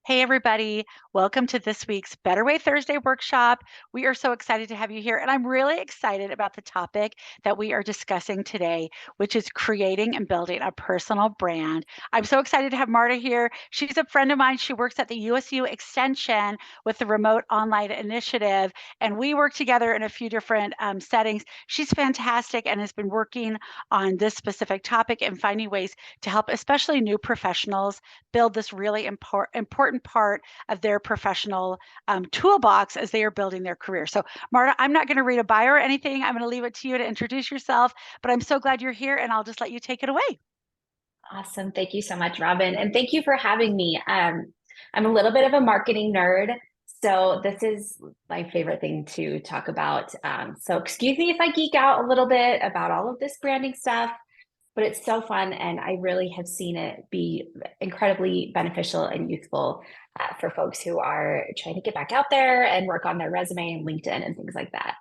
Hey, everybody. Welcome to this week's Better Way Thursday workshop. We are so excited to have you here. And I'm really excited about the topic that we are discussing today, which is creating and building a personal brand. I'm so excited to have Marta here. She's a friend of mine. She works at the USU Extension with the Remote Online Initiative, and we work together in a few different settings. She's fantastic and has been working on this specific topic and finding ways to help, especially new professionals, build this really important part of their professional toolbox as they are building their career. So, Marta, I'm not going to read a bio or anything. I'm going to leave it to you to introduce yourself, but I'm so glad you're here and I'll just let you take it away. Awesome. Thank you so much, Robin. And thank you for having me. I'm a little bit of a marketing nerd, so this is my favorite thing to talk about. So excuse me if I geek out a little bit about all of this branding stuff, but it's so fun. And I really have seen it be incredibly beneficial and useful for folks who are trying to get back out there and work on their resume and LinkedIn and things like that.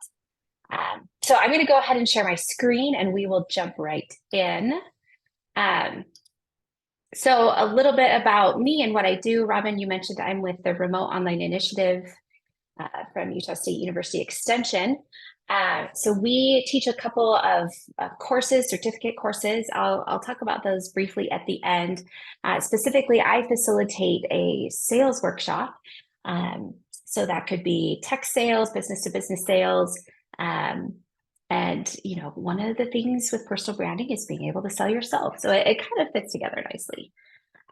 So I'm going to go ahead and share my screen and we will jump right in. Um, so a little bit about me and what I do. Robin, you mentioned I'm with the Remote Online Initiative from Utah State University Extension. So we teach a couple of courses, certificate courses. I'll talk about those briefly at the end. Specifically, I facilitate a sales workshop. So that could be tech sales, business to business sales. And one of the things with personal branding is being able to sell yourself. So it kind of fits together nicely.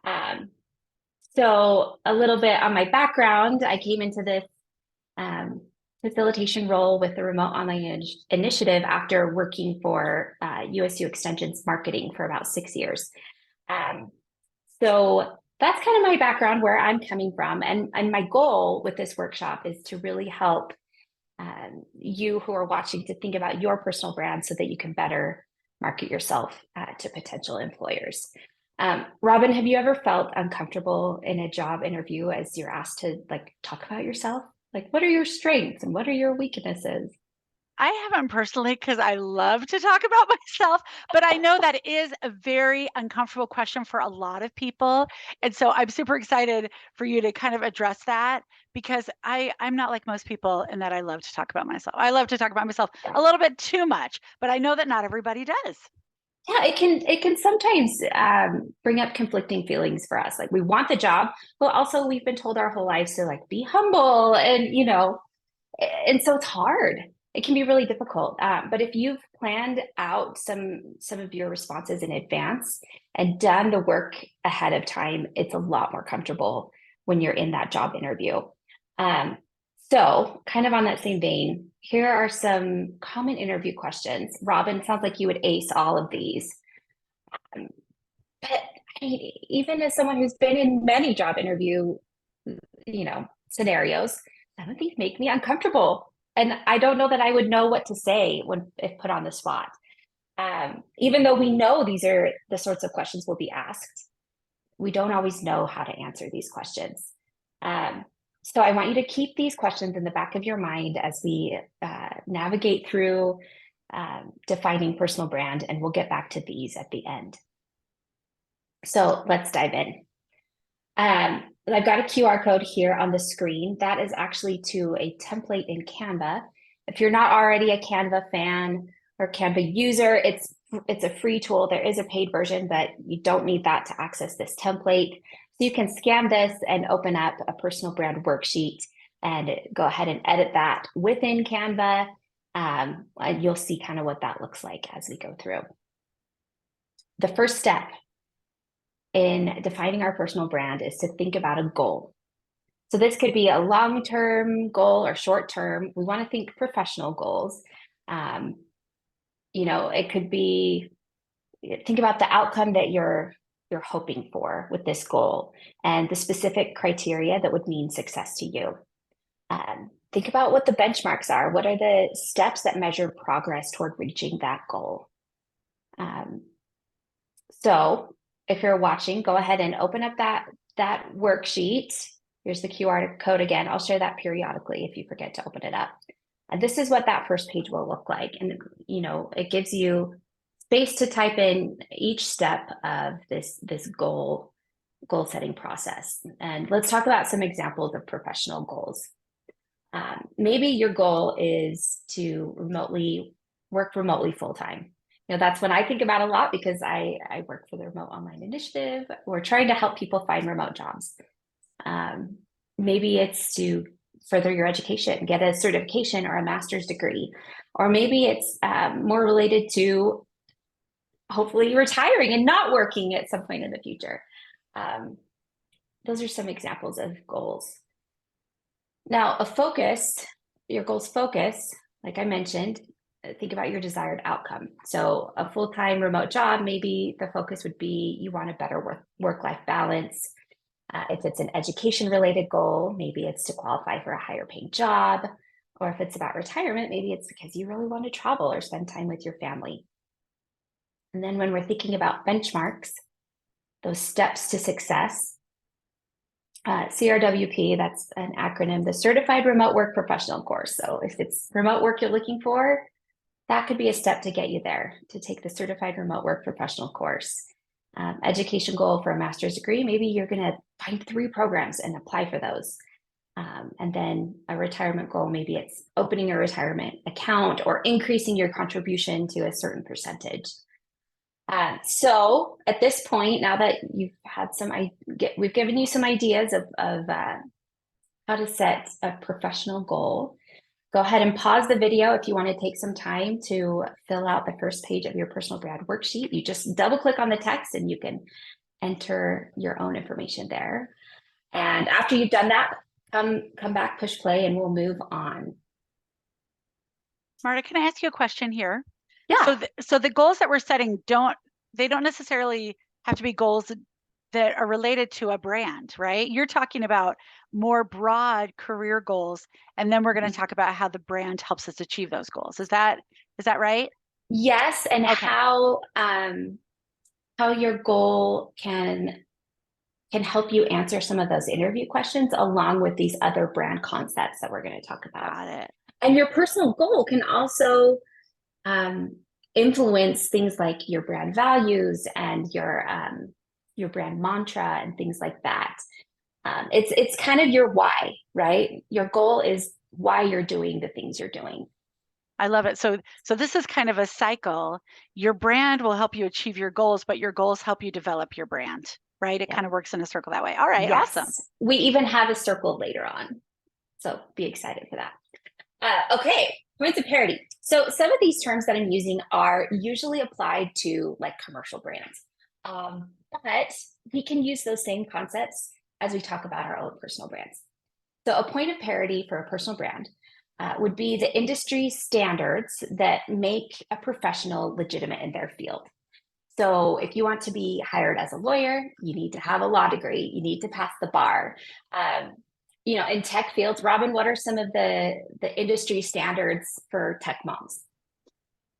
Um, so a little bit on my background, I came into this facilitation role with the Remote Online Initiative after working for USU Extension's marketing for about 6 years. So that's kind of my background, where I'm coming from. And my goal with this workshop is to really help you who are watching to think about your personal brand so that you can better market yourself to potential employers. Robin, have you ever felt uncomfortable in a job interview as you're asked to talk about yourself? Like, what are your strengths and what are your weaknesses? I haven't personally because I love to talk about myself, but I know that is a very uncomfortable question for a lot of people. And so I'm super excited for you to kind of address that because I'm not like most people in that I love to talk about myself. I love to talk about myself Yeah. a little bit too much, but I know that not everybody does. Yeah, it can sometimes bring up conflicting feelings for us. Like we want the job, but also we've been told our whole lives to be humble and and so it's hard. It can be really difficult. But if you've planned out some of your responses in advance and done the work ahead of time, it's a lot more comfortable when you're in that job interview. Um, so, kind of on that same vein, here are some common interview questions. Robin, sounds like you would ace all of these. Um, but I mean, even as someone who's been in many job interview, scenarios, some of these make me uncomfortable. And I don't know that I would know what to say if put on the spot. Even though we know these are the sorts of questions we'll be asked, we don't always know how to answer these questions. So I want you to keep these questions in the back of your mind as we navigate through defining personal brand, and we'll get back to these at the end. So let's dive in. I've got a QR code here on the screen. That is actually to a template in Canva. If you're not already a Canva fan or Canva user, it's a free tool. There is a paid version, but you don't need that to access this template. So you can scan this and open up a personal brand worksheet and go ahead and edit that within Canva. And you'll see kind of what that looks like as we go through. The first step in defining our personal brand is to think about a goal. So this could be a long-term goal or short-term. We want to think professional goals. It could be, think about the outcome that you're hoping for with this goal and the specific criteria that would mean success to you. Think about what the benchmarks are. What are the steps that measure progress toward reaching that goal? So if you're watching, go ahead and open up that worksheet. Here's the QR code again. I'll share that periodically if you forget to open it up. And this is what that first page will look like. And, it gives you space to type in each step of this goal goal setting process. And let's talk about some examples of professional goals. Maybe your goal is to work remotely full-time. That's what I think about a lot because I work for the Remote Online Initiative. We're trying to help people find remote jobs. Maybe it's to further your education, get a certification or a master's degree, or maybe it's more related to hopefully retiring and not working at some point in the future. Those are some examples of goals. Now, your goals focus, like I mentioned, think about your desired outcome. So a full-time remote job, maybe the focus would be you want a better work-life balance. If it's an education-related goal, maybe it's to qualify for a higher paying job. Or if it's about retirement, maybe it's because you really want to travel or spend time with your family. And then when we're thinking about benchmarks, those steps to success, CRWP, that's an acronym, the Certified Remote Work Professional course. So if it's remote work you're looking for, that could be a step to get you there, to take the Certified Remote Work Professional course. Education goal for a master's degree, maybe you're going to find 3 programs and apply for those. And then a retirement goal, maybe it's opening a retirement account or increasing your contribution to a certain percentage. So at this point, now that you've had we've given you some ideas of how to set a professional goal. Go ahead and pause the video if you want to take some time to fill out the first page of your personal brand worksheet. You just double click on the text and you can enter your own information there. And after you've done that, come back, push play, and we'll move on. Marta, can I ask you a question here? Yeah. So the goals that we're setting don't necessarily have to be goals that are related to a brand, right? You're talking about more broad career goals, and then we're going to talk about how the brand helps us achieve those goals. Is that right? Yes, and Okay. How your goal can help you answer some of those interview questions along with these other brand concepts that we're going to talk about. Got it. And your personal goal can also influence things like your brand values and your brand mantra and things like that. It's kind of your why, right? Your goal is why you're doing the things you're doing. I love it. So this is kind of a cycle. Your brand will help you achieve your goals, but your goals help you develop your brand, right? It kind of works in a circle that way. All right, yes. Awesome. We even have a circle later on. So be excited for that. Okay, points of parity. So some of these terms that I'm using are usually applied to like commercial brands, but we can use those same concepts as we talk about our own personal brands. So a point of parity for a personal brand would be the industry standards that make a professional legitimate in their field. So if you want to be hired as a lawyer, you need to have a law degree, you need to pass the bar. In tech fields, Robin, what are some of the industry standards for tech moms?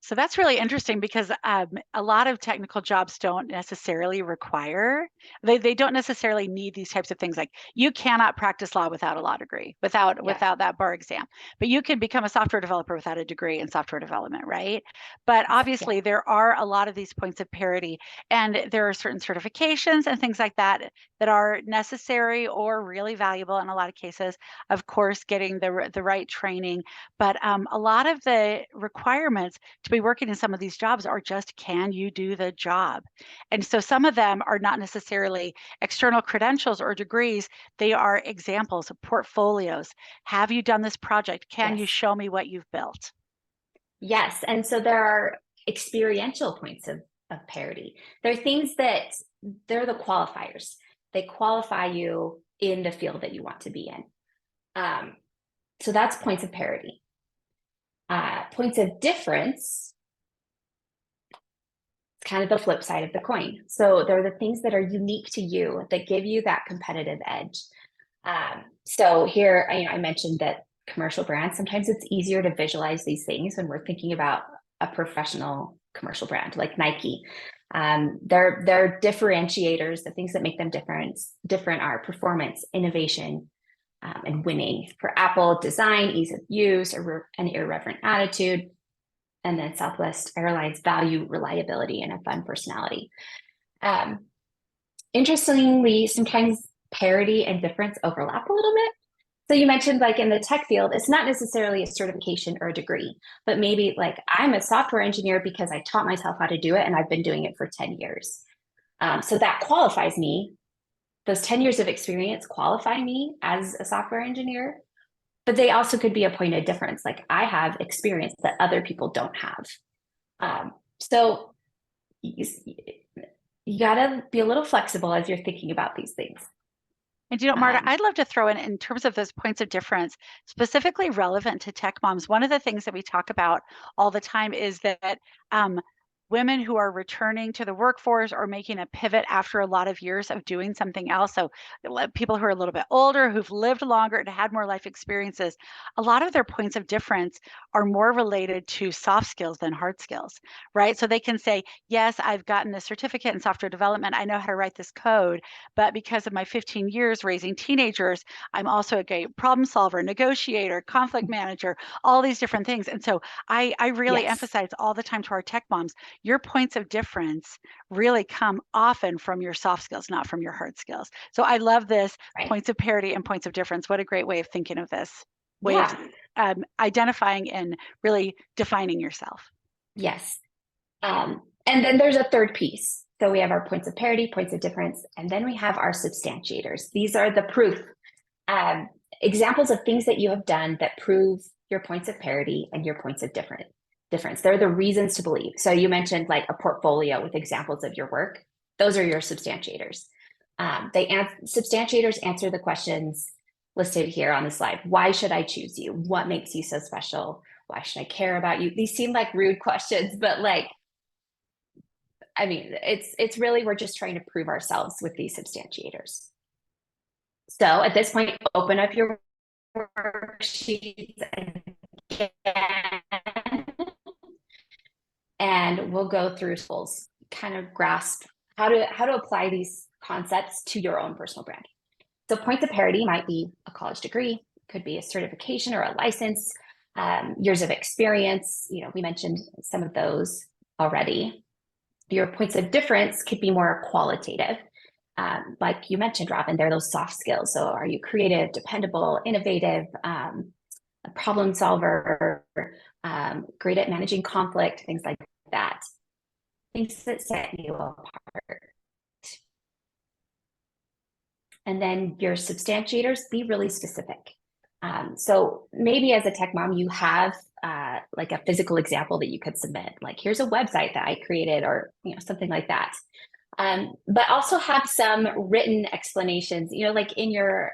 So that's really interesting because a lot of technical jobs don't necessarily require, they don't necessarily need these types of things. Like you cannot practice law without a law degree, without that bar exam, but you can become a software developer without a degree in software development, right? But obviously there are a lot of these points of parity, and there are certain certifications and things like that that are necessary or really valuable in a lot of cases. Of course, getting the right training, but a lot of the requirements to be working in some of these jobs are just, can you do the job? And so some of them are not necessarily external credentials or degrees. They are examples of portfolios. Have you done this project? Can you show me what you've built? Yes. And so there are experiential points of parity. They're things that they're the qualifiers. They qualify you in the field that you want to be in. So that's points of parity. Points of difference, it's kind of the flip side of the coin. So they're the things that are unique to you that give you that competitive edge. So here, I mentioned that commercial brands, sometimes it's easier to visualize these things when we're thinking about a professional commercial brand like Nike. They're differentiators, the things that make them different are performance, innovation, and winning. For Apple, design, ease of use, an irreverent attitude. And then Southwest Airlines, value, reliability, and a fun personality. Interestingly, sometimes parity and difference overlap a little bit. So you mentioned like in the tech field, it's not necessarily a certification or a degree, but maybe like I'm a software engineer because I taught myself how to do it and I've been doing it for 10 years. So that qualifies me. Those 10 years of experience qualify me as a software engineer, but they also could be a point of difference. Like I have experience that other people don't have. So you, you got to be a little flexible as you're thinking about these things. And Marta, Um, I'd love to throw in terms of those points of difference, specifically relevant to tech moms. One of the things that we talk about all the time is that women who are returning to the workforce or making a pivot after a lot of years of doing something else. So people who are a little bit older, who've lived longer and had more life experiences, a lot of their points of difference are more related to soft skills than hard skills, right? So they can say, yes, I've gotten a certificate in software development. I know how to write this code, but because of my 15 years raising teenagers, I'm also a great problem solver, negotiator, conflict manager, all these different things. And so I really yes, emphasize all the time to our tech moms, your points of difference really come often from your soft skills, not from your hard skills. So I love this right. points of parity and points of difference. What a great way of thinking of this, way of Yeah, identifying and really defining yourself. yes. And then there's a third piece. So we have our points of parity, points of difference, and then we have our substantiators. These are the proof um, examples of things that you have done that prove your points of parity and your points of difference. They're the reasons to believe. So you mentioned like a portfolio with examples of your work. Those are your substantiators. Substantiators answer the questions listed here on the slide. Why should I choose you? What makes you so special? Why should I care about you? These seem like rude questions, but like, I mean, it's really we're just trying to prove ourselves with these substantiators. So at this point, open up your worksheets again, and we'll go through schools, kind of grasp how to apply these concepts to your own personal brand. So points of parity might be a college degree, could be a certification or a license, years of experience. You know, we mentioned some of those already. Your points of difference could be more qualitative. Like you mentioned, Robin, they're those soft skills. So are you creative, dependable, innovative, a problem solver, great at managing conflict, things like that. Things that set you apart. And then your substantiators, be really specific. So maybe as a tech mom, you have like a physical example that you could submit. Like here's a website that I created, or something like that. But also have some written explanations. Like in your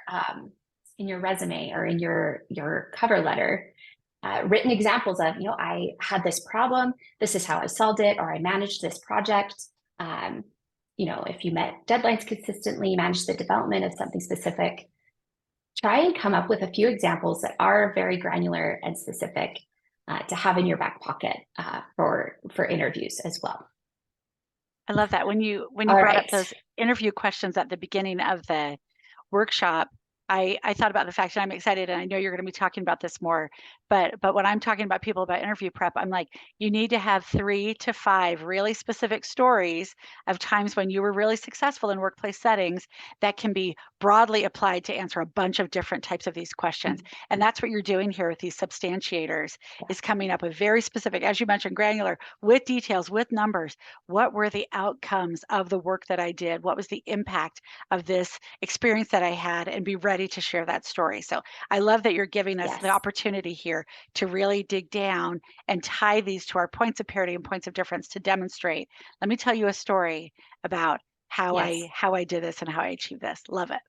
resume or in your cover letter, written examples of I had this problem. This is how I solved it, or I managed this project. Um, if you met deadlines consistently, managed the development of something specific, try and come up with a few examples that are very granular and specific to have in your back pocket for interviews as well. I love that. When you All brought up right. those interview questions at the beginning of the workshop, I thought about the fact that I'm excited, and I know you're going to be talking about this more, but when I'm talking about people about interview prep, I'm like, you need to have 3 to 5 really specific stories of times when you were really successful in workplace settings that can be broadly applied to answer a bunch of different types of these questions. And that's what you're doing here with these substantiators, is coming up with very specific, as you mentioned, granular, with details, with numbers. What were the outcomes of the work that I did? What was the impact of this experience that I had, and be ready to share that story. So I love that you're giving us the Yes. opportunity here to really dig down and tie these to our points of parity and points of difference to demonstrate. Let me tell you a story about how Yes. I did this and how I achieved this. Love it.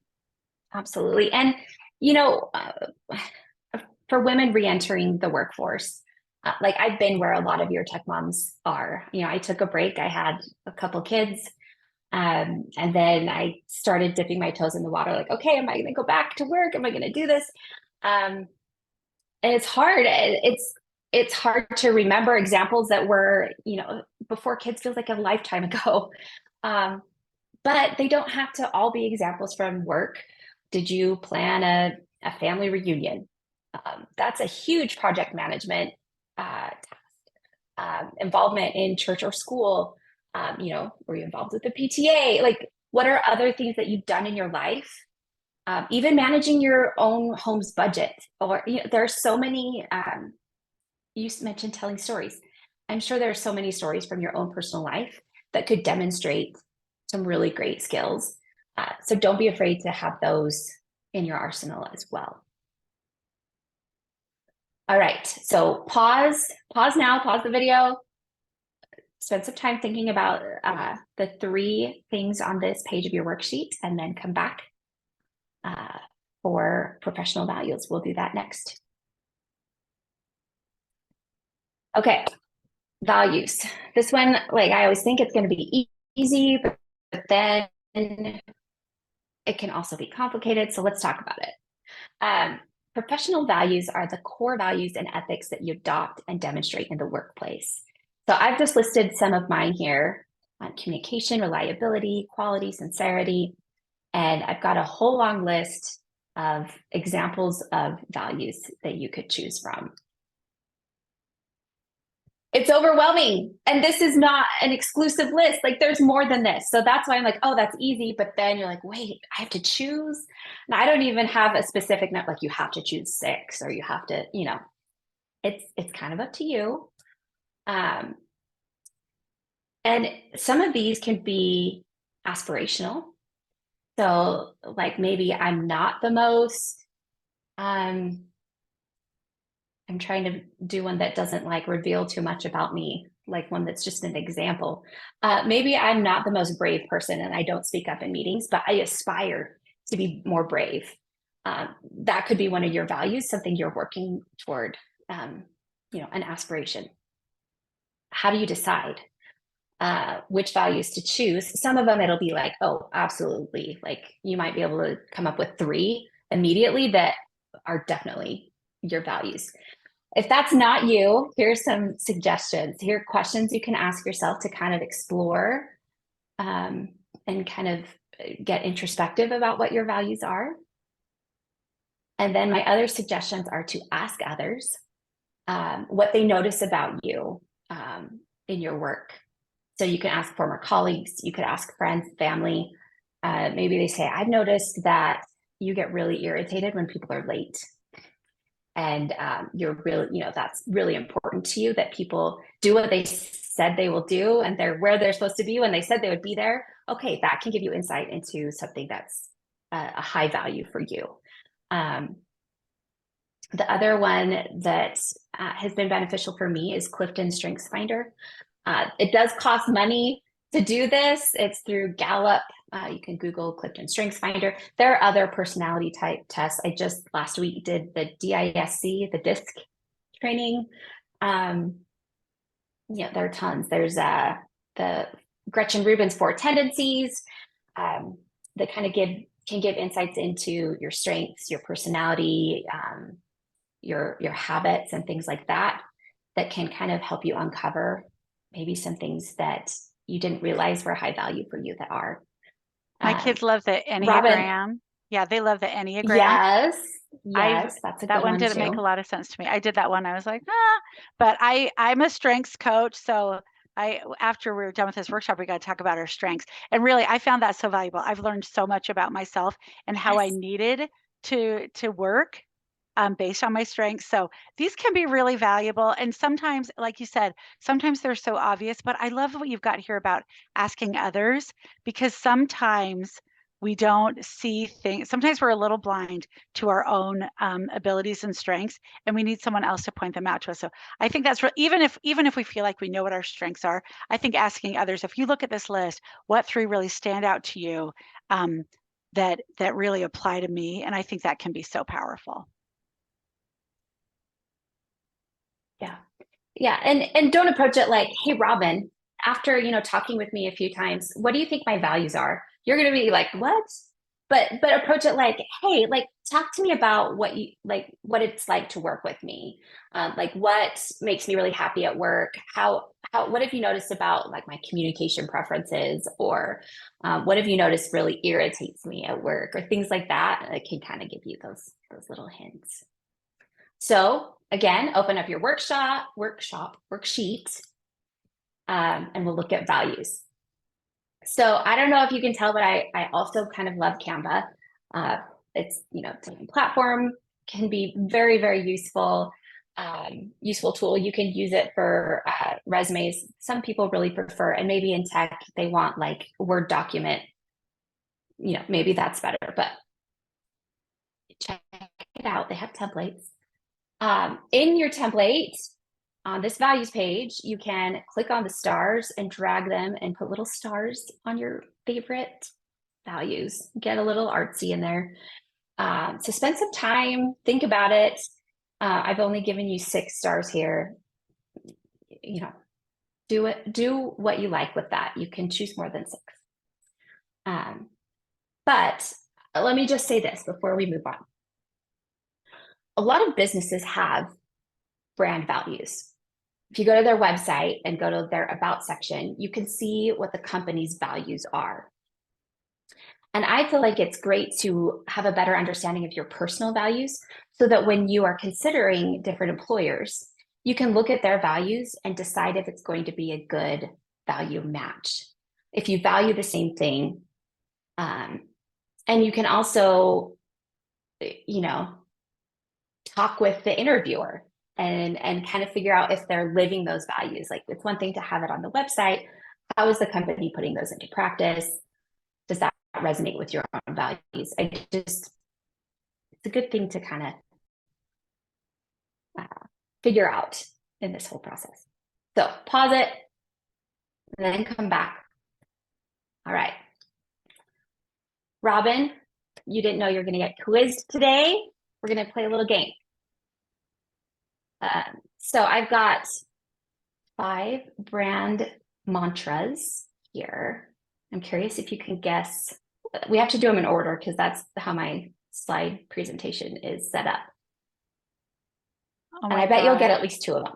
Absolutely. And, you know, for women reentering the workforce, like I've been where a lot of your tech moms are. I took a break. I had a couple kids. And then I started dipping my toes in the water, like, okay, am I going to go back to work? Am I going to do this? And it's hard. It's hard to remember examples that were, before kids, feels like a lifetime ago. But they don't have to all be examples from work. Did you plan a family reunion? That's a huge project management involvement in church or school. Were you involved with the PTA? Like What are other things that you've done in your life? Even managing your own home's budget, or there are so many. You mentioned telling stories. I'm sure there are so many stories from your own personal life that could demonstrate some really great skills. So don't be afraid to have those in your arsenal as well. All right, so pause now, pause the video, spend some time thinking about the 3 things on this page of your worksheet, and then come back for professional values. We'll do that next. Okay, values. This one, like I always think it's going to be easy, but then it can also be complicated. So let's talk about it. Professional values are the core values and ethics that you adopt and demonstrate in the workplace. So I've just listed some of mine here: communication, reliability, quality, sincerity. And I've got a whole long list of examples of values that you could choose from. It's overwhelming. And this is not an exclusive list. Like, there's more than this. So that's why I'm like, oh, that's easy. But then you're like, wait, I have to choose. And I don't even have a specific note, like you have to choose 6 or you have to, it's kind of up to you. And some of these can be aspirational. So like maybe I'm not the most, I'm trying to do one that doesn't like reveal too much about me, like one that's just an example. Maybe I'm not the most brave person and I don't speak up in meetings, but I aspire to be more brave. That could be one of your values, something you're working toward, an aspiration. How do you decide which values to choose? Some of them it'll be like, oh, absolutely. Like you might be able to come up with 3 immediately that are definitely your values. If that's not you, here's some suggestions. Here are questions you can ask yourself to kind of explore and kind of get introspective about what your values are. And then my other suggestions are to ask others what they notice about you in your work. So you can ask former colleagues, you could ask friends, family. Maybe they say, I've noticed that you get really irritated when people are late. And you're really, that's really important to you, that people do what they said they will do and they're where they're supposed to be when they said they would be there. Okay, that can give you insight into something that's a high value for you. The other one that has been beneficial for me is Clifton StrengthsFinder. It does cost money to do this. It's through Gallup. You can Google Clifton StrengthsFinder. There are other personality type tests. I just last week did the DISC, the DISC training. There are tons. There's the Gretchen Rubin's 4 tendencies that kind of can give insights into your strengths, your personality, your habits and things like that can kind of help you uncover maybe some things that you didn't realize were high value for you that are. My kids love the Robin, Enneagram. Yeah, they love the Enneagram. yes, that's a that good one one didn't too. make a lot of sense to me. I did that one. I was like, but I'm a strengths coach. So after we were done with this workshop, we got to talk about our strengths. And really, I found that so valuable. I've learned so much about myself and how I needed to work based on my strengths. So these can be really valuable. And sometimes, like you said, sometimes they're so obvious, but I love what you've got here about asking others, because sometimes we don't see things. Sometimes we're a little blind to our own abilities and strengths, and we need someone else to point them out to us. So I think that's even if we feel like we know what our strengths are, I think asking others, if you look at this list, what 3 really stand out to you that really apply to me? And I think that can be so powerful. Yeah. And don't approach it like, hey, Robin, after, talking with me a few times, what do you think my values are? You're going to be like, what? But approach it like, hey, like, talk to me about what it's like to work with me. Like what makes me really happy at work? What have you noticed about like my communication preferences, or what have you noticed really irritates me at work, or things like that? It can kind of give you those little hints. So again, open up your worksheet, and we'll look at values. So I don't know if you can tell, but I also kind of love Canva. It's, it's a platform, can be very, very useful, useful tool. You can use it for resumes. Some people really prefer, and maybe in tech, they want like Word document, maybe that's better, but check it out. They have templates. In your template, on this values page, you can click on the stars and drag them and put little stars on your favorite values. Get a little artsy in there. So spend some time, think about it. I've only given you 6 stars here. Do what you like with that. You can choose more than 6. But let me just say this before we move on. A lot of businesses have brand values. If you go to their website and go to their about section, you can see what the company's values are. And I feel like it's great to have a better understanding of your personal values so that when you are considering different employers, you can look at their values and decide if it's going to be a good value match. If you value the same thing, and you can also, talk with the interviewer and kind of figure out if they're living those values. Like, it's one thing to have it on the website. How is the company putting those into practice? Does that resonate with your own values? It's a good thing to kind of figure out in this whole process. So pause it and then come back. All right. Robin, you didn't know you're going to get quizzed today. We're going to play a little game. So I've got 5 brand mantras here. I'm curious if you can guess. We have to do them in order because that's how my slide presentation is set up. Oh and I bet you'll get at least 2 of them.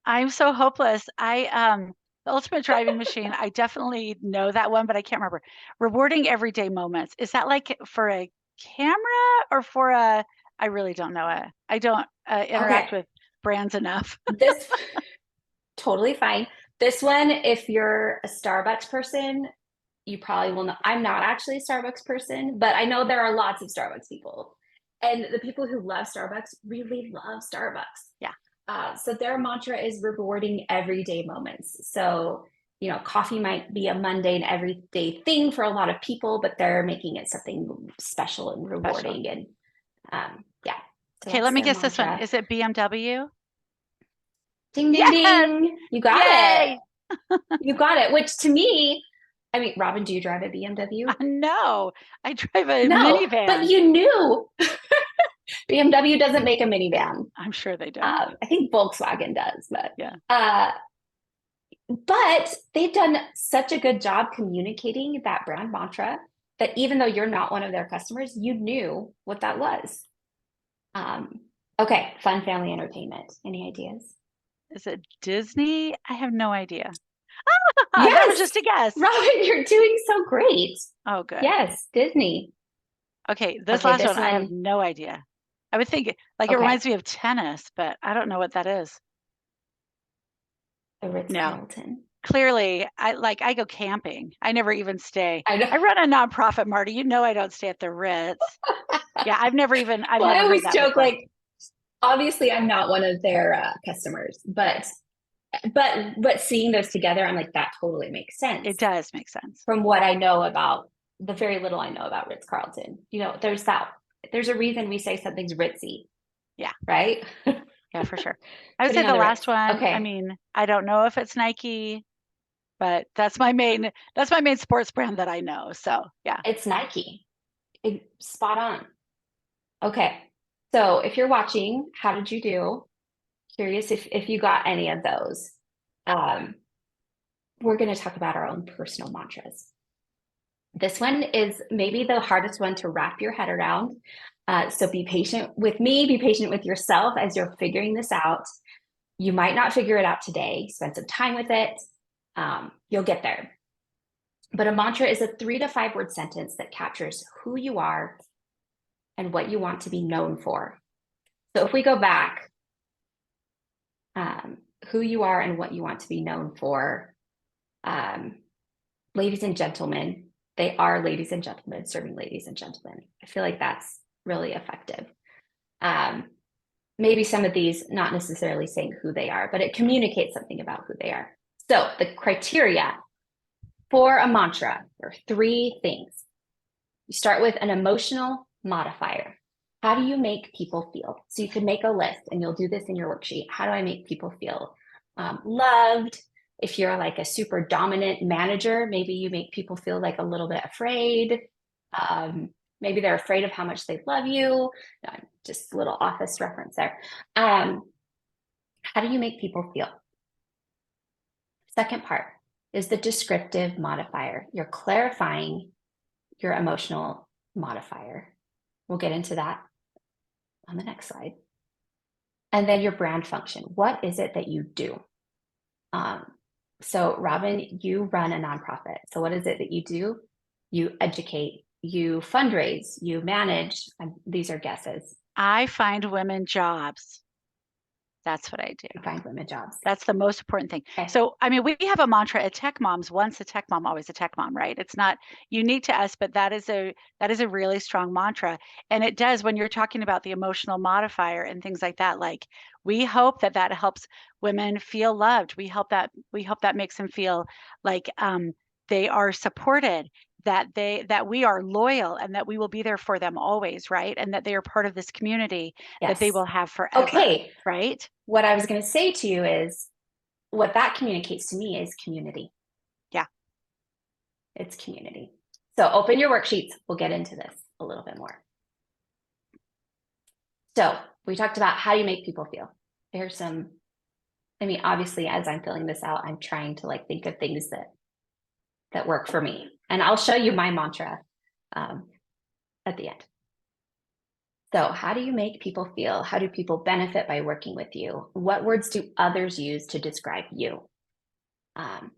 I'm so hopeless. The ultimate driving machine, I definitely know that one, but I can't remember. Rewarding everyday moments. Is that like for a camera or for a, I really don't know it. I don't interact with brands enough. This totally fine. This one, if you're a Starbucks person, you probably will know. I'm not actually a Starbucks person, but I know there are lots of Starbucks people. And the people who love Starbucks really love Starbucks. Yeah. So their mantra is rewarding everyday moments. So, coffee might be a mundane, everyday thing for a lot of people, but they're making it something special and rewarding. And yeah. So okay, let me guess this one. Is it BMW? Ding, ding, ding. You got Yay! it. You got it. Which to me, I mean, Robin, do you drive a BMW? No, I drive a minivan. But you knew. BMW doesn't make a minivan. I'm sure they don't. I think Volkswagen does, but yeah. But they've done such a good job communicating that brand mantra that even though you're not one of their customers, you knew what that was. Okay, fun family entertainment. Any ideas? Is it Disney? I have no idea. Yes! That was just a guess. Robin, you're doing so great. Oh, good. Yes, Disney. Okay, this last one, I have no idea. I would think it reminds me of tennis, but I don't know what that is. The Ritz-Carlton. Clearly, I go camping. I never even stay. I run a nonprofit, Marty. You know I don't stay at the Ritz. Yeah, I've never even. I always joke before. Obviously, I'm not one of their customers, but seeing those together, I'm like, that totally makes sense. It does make sense from what I know about the very little I know about Ritz-Carlton. There's a reason we say something's ritzy. Yeah. Right. Yeah, for sure. I would say the last one. Okay. I mean, I don't know if it's Nike, but that's my main sports brand that I know. So yeah. It's Nike. Spot on. Okay. So if you're watching, how did you do? Curious if you got any of those. We're going to talk about our own personal mantras. This one is maybe the hardest one to wrap your head around. So be patient with me, be patient with yourself as you're figuring this out. You might not figure it out today. Spend some time with it. You'll get there. But a mantra is a 3 to 5 word sentence that captures who you are and what you want to be known for. So if we go back, who you are and what you want to be known for, ladies and gentlemen, they are ladies and gentlemen serving ladies and gentlemen. I feel like that's really effective. Maybe some of these not necessarily saying who they are, but it communicates something about who they are. So the criteria for a mantra are three things. You start with an emotional modifier. How do you make people feel? So you can make a list, and you'll do this in your worksheet. How do I make people feel loved? If you're like a super dominant manager, maybe you make people feel like a little bit afraid. Maybe they're afraid of how much they love you. Just a little office reference there. How do you make people feel? Second part is the descriptive modifier. You're clarifying your emotional modifier. We'll get into that on the next slide. And then your brand function. What is it that you do? So Robin, you run a nonprofit. So what is it that you do? You educate, you fundraise, you manage. These are guesses. I find women jobs. That's what I do. You find women jobs. That's the most important thing. Okay. So, I mean, we have a mantra at Tech Moms, once a tech mom, always a tech mom, right? It's not unique to us, but that is a really strong mantra. And it does, when you're talking about the emotional modifier and things like that, like we hope that that helps women feel loved. We hope that makes them feel like they are supported, that we are loyal, and that we will be there for them always, right? And that they are part of this community that they Yes. will have forever. Okay. Right? What I was going to say to you is what that communicates to me is community. Yeah. It's community. So open your worksheets. We'll get into this a little bit more. So we talked about how you make people feel. There's some, I mean, obviously, as I'm filling this out, I'm trying to like think of things that work for me. And I'll show you my mantra at the end. So how do you make people feel? How do people benefit by working with you? What words do others use to describe you?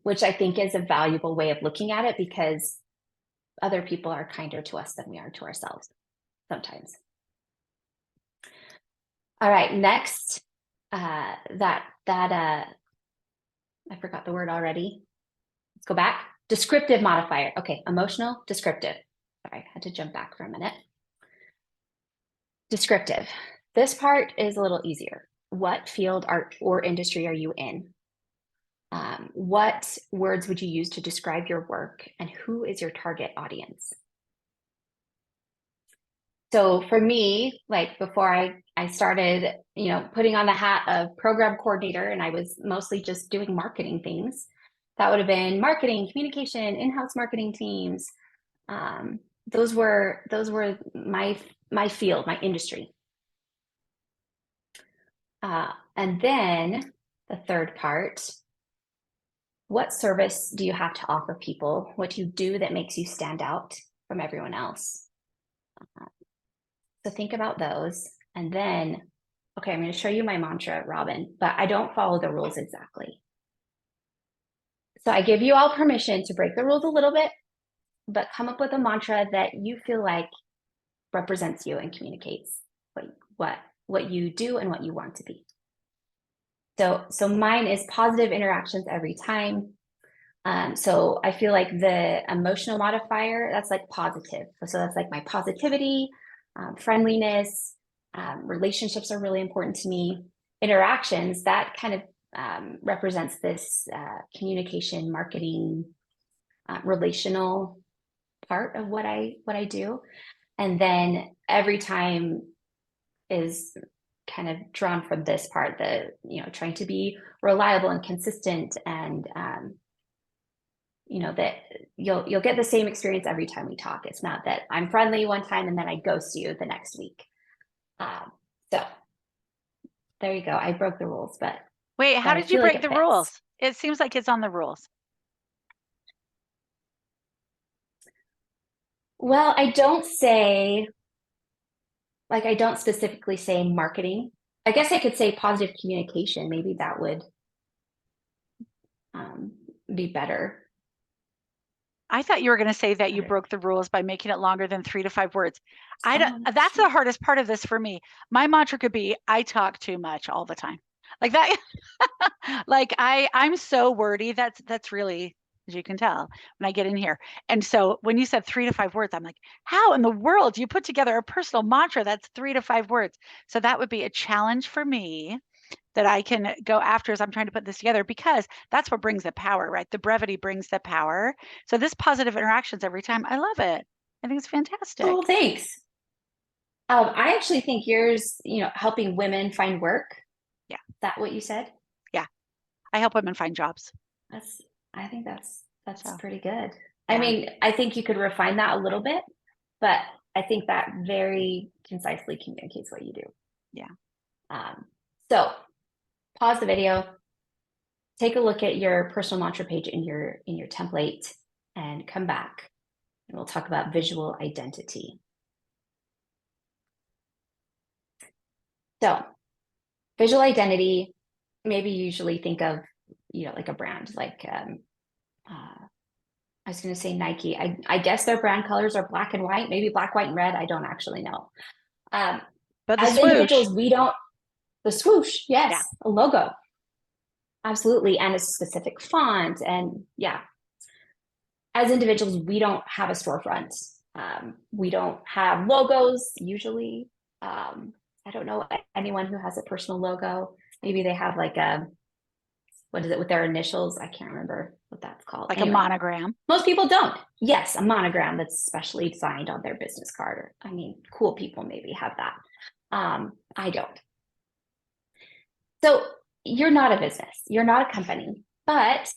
Which I think is a valuable way of looking at it, because other people are kinder to us than we are to ourselves sometimes. All right, next, I forgot the word already. Let's go back. Descriptive modifier. Okay, emotional, descriptive. Sorry, I had to jump back for a minute. Descriptive. This part is a little easier. What field or industry are you in? What words would you use to describe your work, and who is your target audience? So for me, like before I started, putting on the hat of program coordinator, and I was mostly just doing marketing things, that would have been marketing, communication, in-house marketing teams. Those were my field, my industry. And then the third part, what service do you have to offer people? What do you do that makes you stand out from everyone else? So think about those. And then, okay, I'm going to show you my mantra, Robin, but I don't follow the rules exactly. So I give you all permission to break the rules a little bit, but come up with a mantra that you feel like represents you and communicates what you do and what you want to be. So mine is positive interactions every time. So I feel like the emotional modifier, that's like positive. So that's like my positivity, friendliness, relationships are really important to me. Interactions, that kind of represents this communication, marketing, relational part of what I do. And then every time is kind of drawn from this part, trying to be reliable and consistent, and that you'll get the same experience every time we talk. It's not that I'm friendly one time and then I ghost you the next week. So there you go. I broke the rules, but wait, how did you break the rules? It seems like it's on the rules. Well, I don't specifically say marketing. I guess I could say positive communication. Maybe that would be better. I thought you were going to say that you broke the rules by making it longer than 3 to 5 words. That's the hardest part of this for me. My mantra could be, I talk too much all the time. Like that. Like I'm so wordy. That's really, as you can tell when I get in here. And so when you said 3 to 5 words, I'm like, how in the world do you put together a personal mantra that's 3 to 5 words? So that would be a challenge for me that I can go after as I'm trying to put this together, because that's what brings the power, right? The brevity brings the power. So this positive interactions every time, I love it. I think it's fantastic. Oh, thanks. I actually think yours, helping women find work. Yeah. Is that what you said? Yeah. I help women find jobs. That's, I think that's So, pretty good. I yeah. mean, I think you could refine that a little bit, but I think that very concisely communicates what you do. Yeah. So pause the video, take a look at your personal mantra page in your template, and come back, and we'll talk about visual identity. So visual identity, maybe you usually think of, like a brand, like I was going to say Nike. I guess their brand colors are black and white, maybe black, white, and red. I don't actually know. Um, But the as swoosh. individuals, we don't, the swoosh, yes, Yeah. a logo, absolutely, and a specific font. And yeah, as individuals, we don't have a storefront. We don't have logos usually. I don't know anyone who has a personal logo. Maybe they have like a, what is it with their initials? I can't remember what that's called. Like a Anyway, monogram. most people don't. Yes, a monogram that's specially designed on their business card. Or, I mean, cool people maybe have that. I don't. So you're not a business, you're not a company, but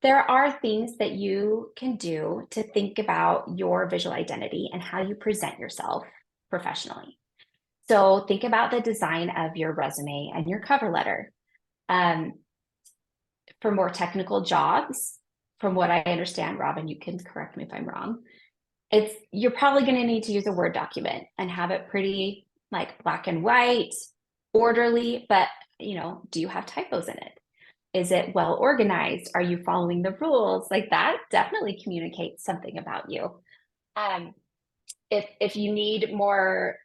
there are things that you can do to think about your visual identity and how you present yourself professionally. So think about the design of your resume and your cover letter. Um, for more technical jobs, from what I understand, Robin, you can correct me if I'm wrong. You're probably going to need to use a Word document and have it pretty like black and white, orderly, but do you have typos in it? Is it well organized? Are you following the rules? Like that definitely communicates something about you. Um, if you need more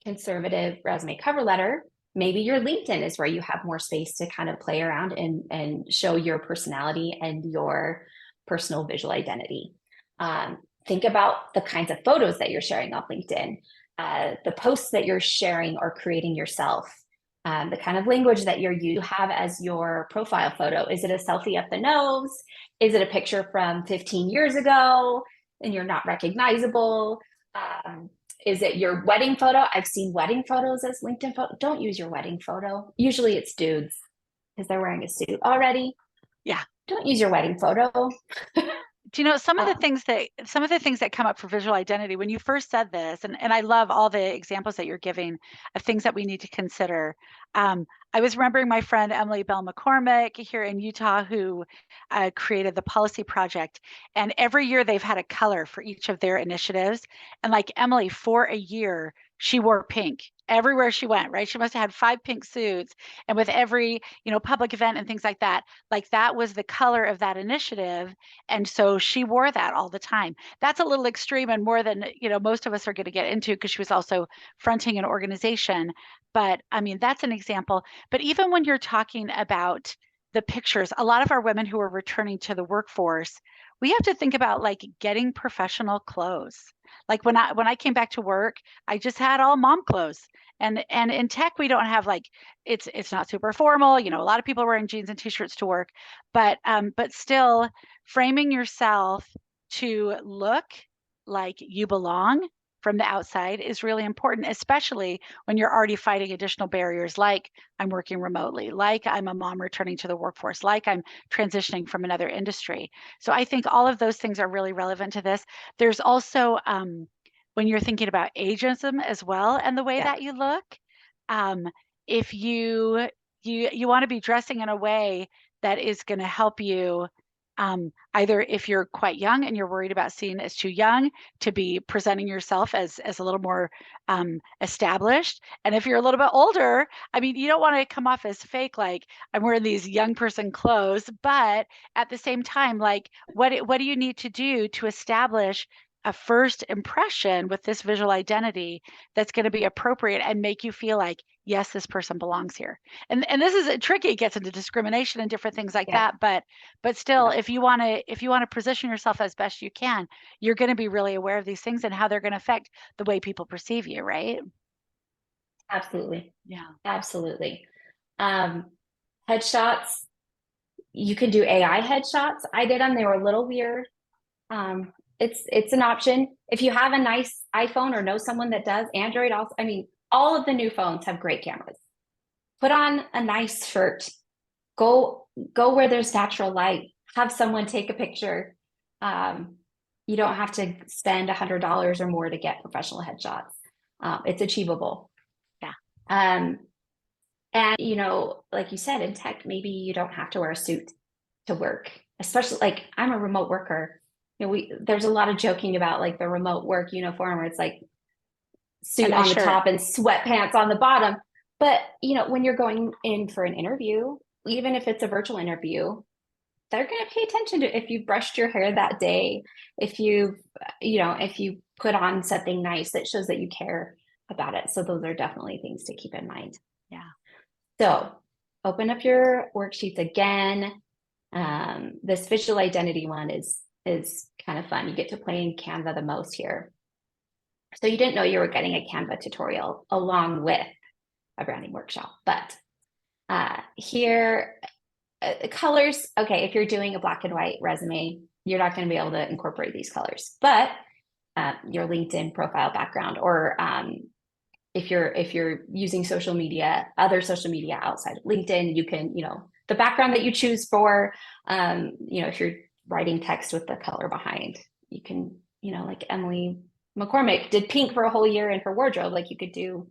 conservative resume cover letter, maybe your LinkedIn is where you have more space to kind of play around and show your personality and your personal visual identity. Think about the kinds of photos that you're sharing off LinkedIn, the posts that you're sharing or creating yourself, the kind of language that you have as your profile photo. Is it a selfie up the nose? Is it a picture from 15 years ago and you're not recognizable? Is it your wedding photo? I've seen wedding photos as LinkedIn photo. Don't use your wedding photo. Usually it's dudes because they're wearing a suit already. Yeah. Don't use your wedding photo. Do you know some of the things that come up for visual identity when you first said this, and I love all the examples that you're giving of things that we need to consider. I was remembering my friend Emily Bell McCormick here in Utah, who created the Policy Project, and every year they've had a color for each of their initiatives. And like Emily, for a year, she wore pink everywhere she went, right? She must have had 5 pink suits, and with every public event and things like that was the color of that initiative. And so she wore that all the time. That's a little extreme and more than, most of us are going to get into, because she was also fronting an organization. But I mean, that's an example. But even when you're talking about the pictures, a lot of our women who are returning to the workforce, we have to think about like getting professional clothes. Like when I came back to work, I just had all mom clothes. And in tech, we don't have like, it's not super formal. A lot of people are wearing jeans and t-shirts to work, but still framing yourself to look like you belong from the outside is really important, especially when you're already fighting additional barriers, like I'm working remotely, like I'm a mom returning to the workforce, like I'm transitioning from another industry. So I think all of those things are really relevant to this. There's also when you're thinking about ageism as well and the way Yeah. that you look, um, if you want to be dressing in a way that is going to help you, either if you're quite young and you're worried about seen as too young, to be presenting yourself as a little more established. And if you're a little bit older, I mean, you don't want to come off as fake, like I'm wearing these young person clothes, but at the same time, like what do you need to do to establish a first impression with this visual identity that's going to be appropriate and make you feel like, yes, this person belongs here. And this is tricky. It gets into discrimination and different things like Yeah. that. But still, Yeah. if you want to position yourself as best you can, you're going to be really aware of these things and how they're going to affect the way people perceive you, right? Absolutely. Yeah. Absolutely. Um, Headshots, you can do AI headshots. I did them. They were a little weird. It's an option. If you have a nice iPhone or know someone that does, Android also, I mean, all of the new phones have great cameras. Put on a nice shirt. Go where there's natural light. Have someone take a picture. Um, you don't have to spend $100 or more to get professional headshots. It's achievable. Yeah. And like you said, in tech, maybe you don't have to wear a suit to work. Especially like I'm a remote worker. There's a lot of joking about like the remote work uniform where it's like A suit nice on the shirt. top and sweatpants on the bottom. But when you're going in for an interview, even if it's a virtual interview, they're going to pay attention to if you brushed your hair that day, if you put on something nice that shows that you care about it. So those are definitely things to keep in mind. Yeah. So open up your worksheets again. This visual identity one is kind of fun. You get to play in Canva the most here. So you didn't know you were getting a Canva tutorial along with a branding workshop, but here, colors. Okay, if you're doing a black and white resume, you're not going to be able to incorporate these colors, but your LinkedIn profile background, or if you're using other social media outside of LinkedIn, you can, the background that you choose for, if you're writing text with the color behind, you can, like Emily McCormick did pink for a whole year in her wardrobe, like you could do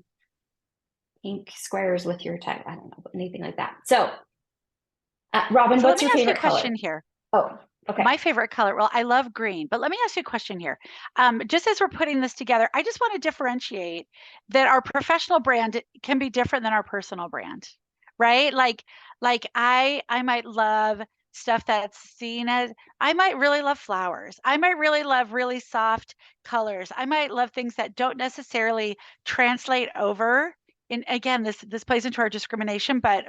pink squares with your text. I don't know, anything like that. So, Robin, So let what's me your ask you a favorite question color? here. Oh, okay. My favorite color, well, I love green, but let me ask you a question here. Just as we're putting this together, I just want to differentiate that our professional brand can be different than our personal brand, right? Like I might love stuff that's seen as, I might really love flowers. I might really love really soft colors. I might love things that don't necessarily translate over. And again, this plays into our discrimination, but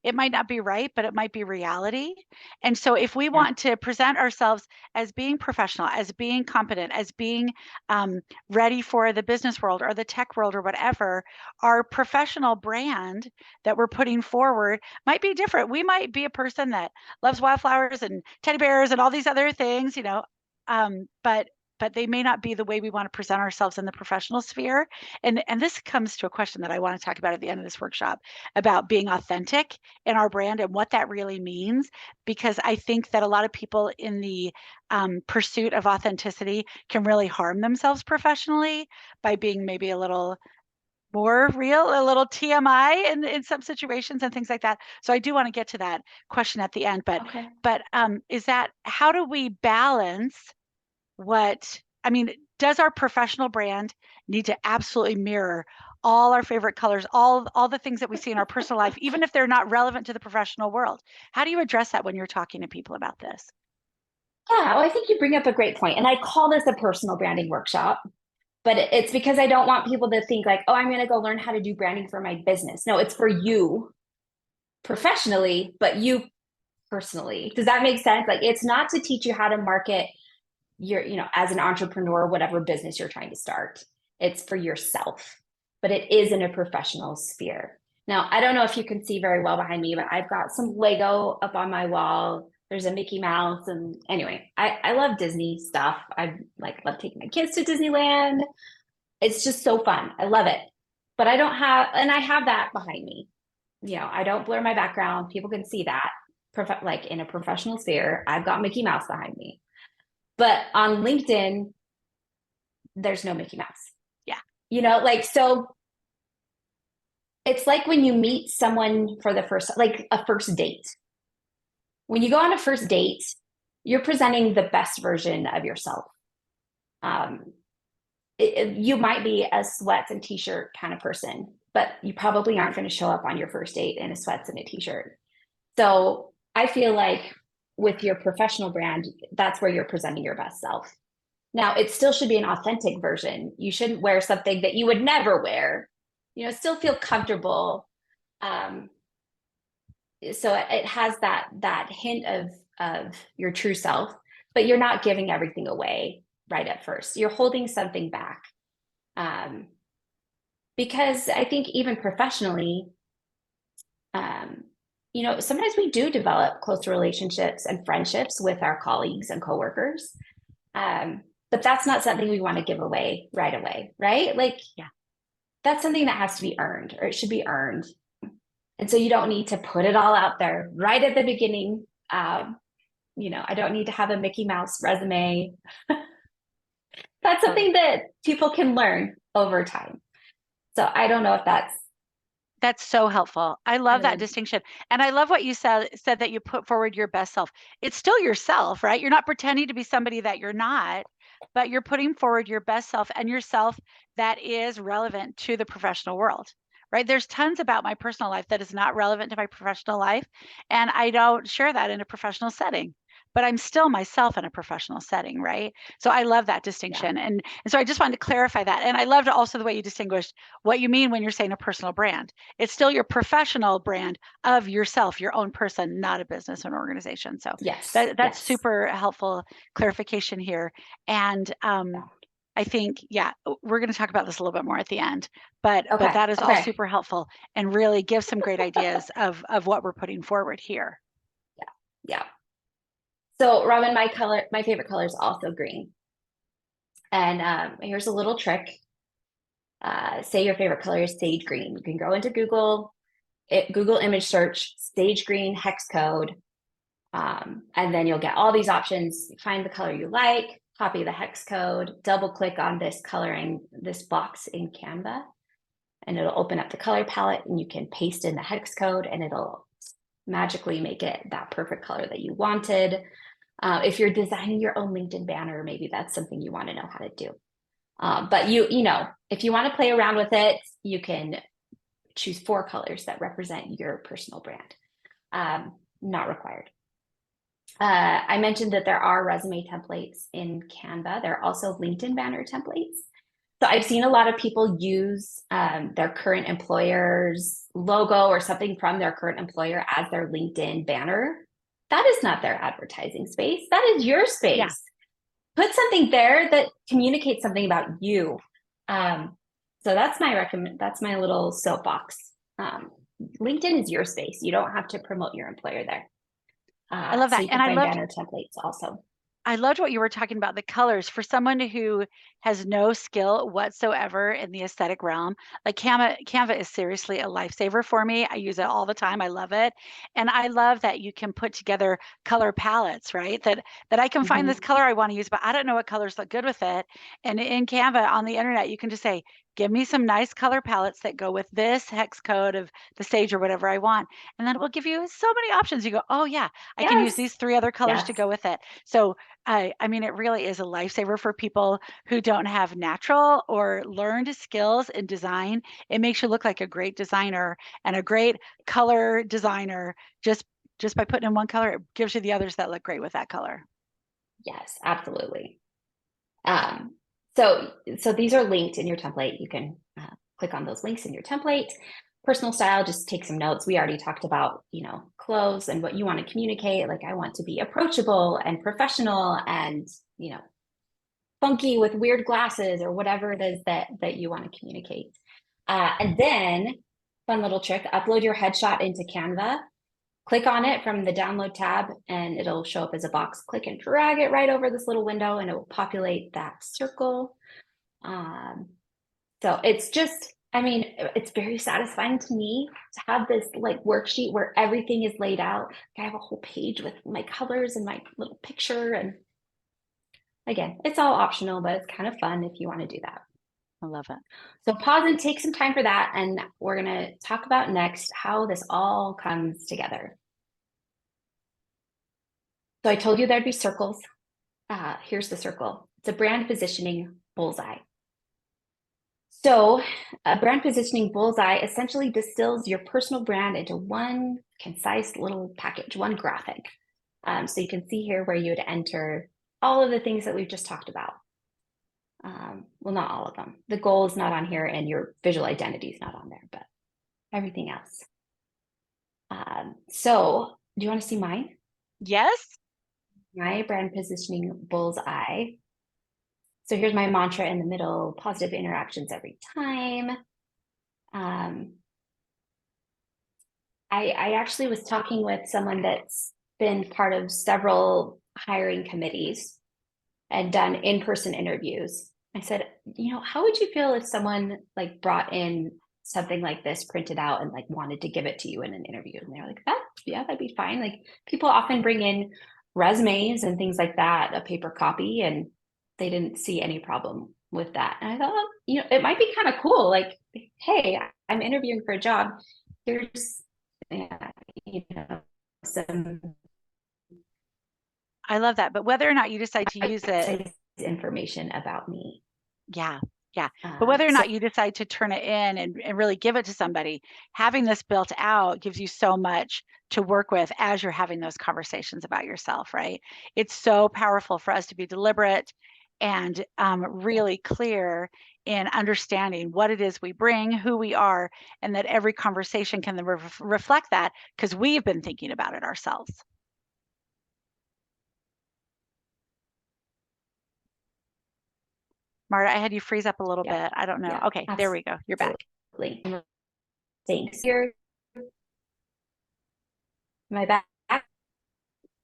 it might not be right, but it might be reality. And so, if we Yeah. want to present ourselves as being professional, as being competent, as being ready for the business world or the tech world or whatever, our professional brand that we're putting forward might be different. We might be a person that loves wildflowers and teddy bears and all these other things, but they may not be the way we want to present ourselves in the professional sphere. And this comes to a question that I want to talk about at the end of this workshop about being authentic in our brand and what that really means, because I think that a lot of people in the pursuit of authenticity can really harm themselves professionally by being maybe a little more real, a little TMI in some situations and things like that. So I do want to get to that question at the end, but Okay. but is that, how do we balance what, I mean, does our professional brand need to absolutely mirror all our favorite colors, all the things that we see in our personal life, even if they're not relevant to the professional world? How do you address that when you're talking to people about this? Yeah, well, I think you bring up a great point. And I call this a personal branding workshop, but it's because I don't want people to think like, oh, I'm going to go learn how to do branding for my business. No, it's for you professionally, but you personally. Does that make sense? Like, it's not to teach you how to market as an entrepreneur, whatever business you're trying to start. It's for yourself, but it is in a professional sphere. Now, I don't know if you can see very well behind me, but I've got some Lego up on my wall. There's a Mickey Mouse. And anyway, I love Disney stuff. I love taking my kids to Disneyland. It's just so fun. I love it. But I have that behind me. I don't blur my background. People can see that. Like in a professional sphere, I've got Mickey Mouse behind me. But on LinkedIn, there's no Mickey Mouse. Yeah. So it's like when you meet someone for the first, like a first date. When you go on a first date, you're presenting the best version of yourself. Um, you might be a sweats and t-shirt kind of person, but you probably aren't going to show up on your first date in a sweats and a t-shirt. So I feel like with your professional brand, that's where you're presenting your best self. Now, it still should be an authentic version. You shouldn't wear something that you would never wear. Still feel comfortable. Um, so it has that hint of your true self, but you're not giving everything away right at first. You're holding something back. Um, because I think even professionally, um, sometimes we do develop close relationships and friendships with our colleagues and coworkers. But that's not something we want to give away right away, right? Like, Yeah. that's something that has to be earned, or it should be earned. And so you don't need to put it all out there right at the beginning. I don't need to have a Mickey Mouse resume. That's something that people can learn over time. So I don't know if That's so helpful. I love kind that of, distinction. And I love what you said that you put forward your best self. It's still yourself, right? You're not pretending to be somebody that you're not, but you're putting forward your best self and yourself that is relevant to the professional world. Right? There's tons about my personal life that is not relevant to my professional life, and I don't share that in a professional setting. But I'm still myself in a professional setting, right? So I love that yeah, distinction. And so I just wanted to clarify that. And I loved also the way you distinguished what you mean when you're saying a personal brand. It's still your professional brand of yourself, your own person, not a business or an organization. So yes, that's yes. super helpful clarification here. And Yeah. I think, yeah, we're going to talk about this a little bit more at the end, but Okay, that is all okay. super helpful and really gives some great ideas of what we're putting forward here. Yeah, yeah. So Robin, my favorite color is also green. And here's a little trick. Say your favorite color is sage green. You can go into Google image search, sage green hex code, and then you'll get all these options. Find the color you like, copy the hex code, double click on this box in Canva, and it'll open up the color palette, and you can paste in the hex code, and it'll magically make it that perfect color that you wanted. If you're designing your own LinkedIn banner, maybe that's something you want to know how to do. But if you want to play around with it, you can choose 4 colors that represent your personal brand. Not required. I mentioned that there are resume templates in Canva. There are also LinkedIn banner templates. So I've seen a lot of people use their current employer's logo or something from their current employer as their LinkedIn banner. That is not their advertising space. That is your Yeah, space. Put something there that communicates something about you. So that's that's my little soapbox. LinkedIn is your space. You don't have to promote your employer there. I love So that. you And can find banner templates also. I loved what you were talking about the colors for someone who has no skill whatsoever in the aesthetic realm. Like Canva is seriously a lifesaver for me. I use it all the time. I love it. And I love that you can put together color palettes, right? That I can find this Mhm. color I want to use, but I don't know what colors look good with it. And in Canva on the internet, you can just say, give me some nice color palettes that go with this hex code of the sage or whatever I want. And then it will give you so many options. You go, oh yeah, I can use Yes. these 3 other colors to Yes. go with it. So I mean, it really is a lifesaver for people who don't have natural or learned skills in design. It makes you look like a great designer and a great color designer just by putting in one color. It gives you the others that look great with that color. Yes, absolutely. Um, so these are linked in your template. You can click on those links in your template. Personal style, just take some notes. We already talked about, clothes and what you want to communicate. Like, I want to be approachable and professional and, you know, funky with weird glasses or whatever it is that you want to communicate. And then, fun little trick, upload your headshot into Canva. Click on it from the download tab and it'll show up as a box. Click and drag it right over this little window and it will populate that circle. So it's just, I mean, it's very satisfying to me to have this like worksheet where everything is laid out. I have a whole page with my colors and my little picture. And again, it's all optional, but it's kind of fun if you want to do that. I love it. So pause and take some time for that. And we're going to talk about next how this all comes together. So I told you there'd be circles. Here's the circle. It's a brand positioning bullseye. So a brand positioning bullseye essentially distills your personal brand into one concise little package, one graphic. So you can see here where you would enter all of the things that we've just talked about. Well, not all of them. The goal is not on here and your visual identity is not on there, but everything else. So do you want to see mine? Yes. My brand positioning bullseye. So here's my mantra in the middle: positive interactions every time. I actually was talking with someone that's been part of several hiring committees and done in-person interviews. I said, how would you feel if someone like brought in something like this printed out and like wanted to give it to you in an interview? And they were like, yeah, that'd be fine. Like people often bring in resumes and things like that, a paper copy, and they didn't see any problem with that. And I thought, it might be kind of cool. Like, hey, I'm interviewing for a job. Here's, some I love that. But whether or not you decide to use it, information about me. yeah. Yeah. But whether or So not you decide to turn it in and really give it to somebody, having this built out gives you so much to work with as you're having those conversations about yourself, right? It's so powerful for us to be deliberate and really clear in understanding what it is we bring, who we are, and that every conversation can reflect that because we've been thinking about it ourselves. Marta, I had you freeze up a little yeah, bit. I don't know. yeah, Okay, there we go. You're back. absolutely. Thanks. Here, my back.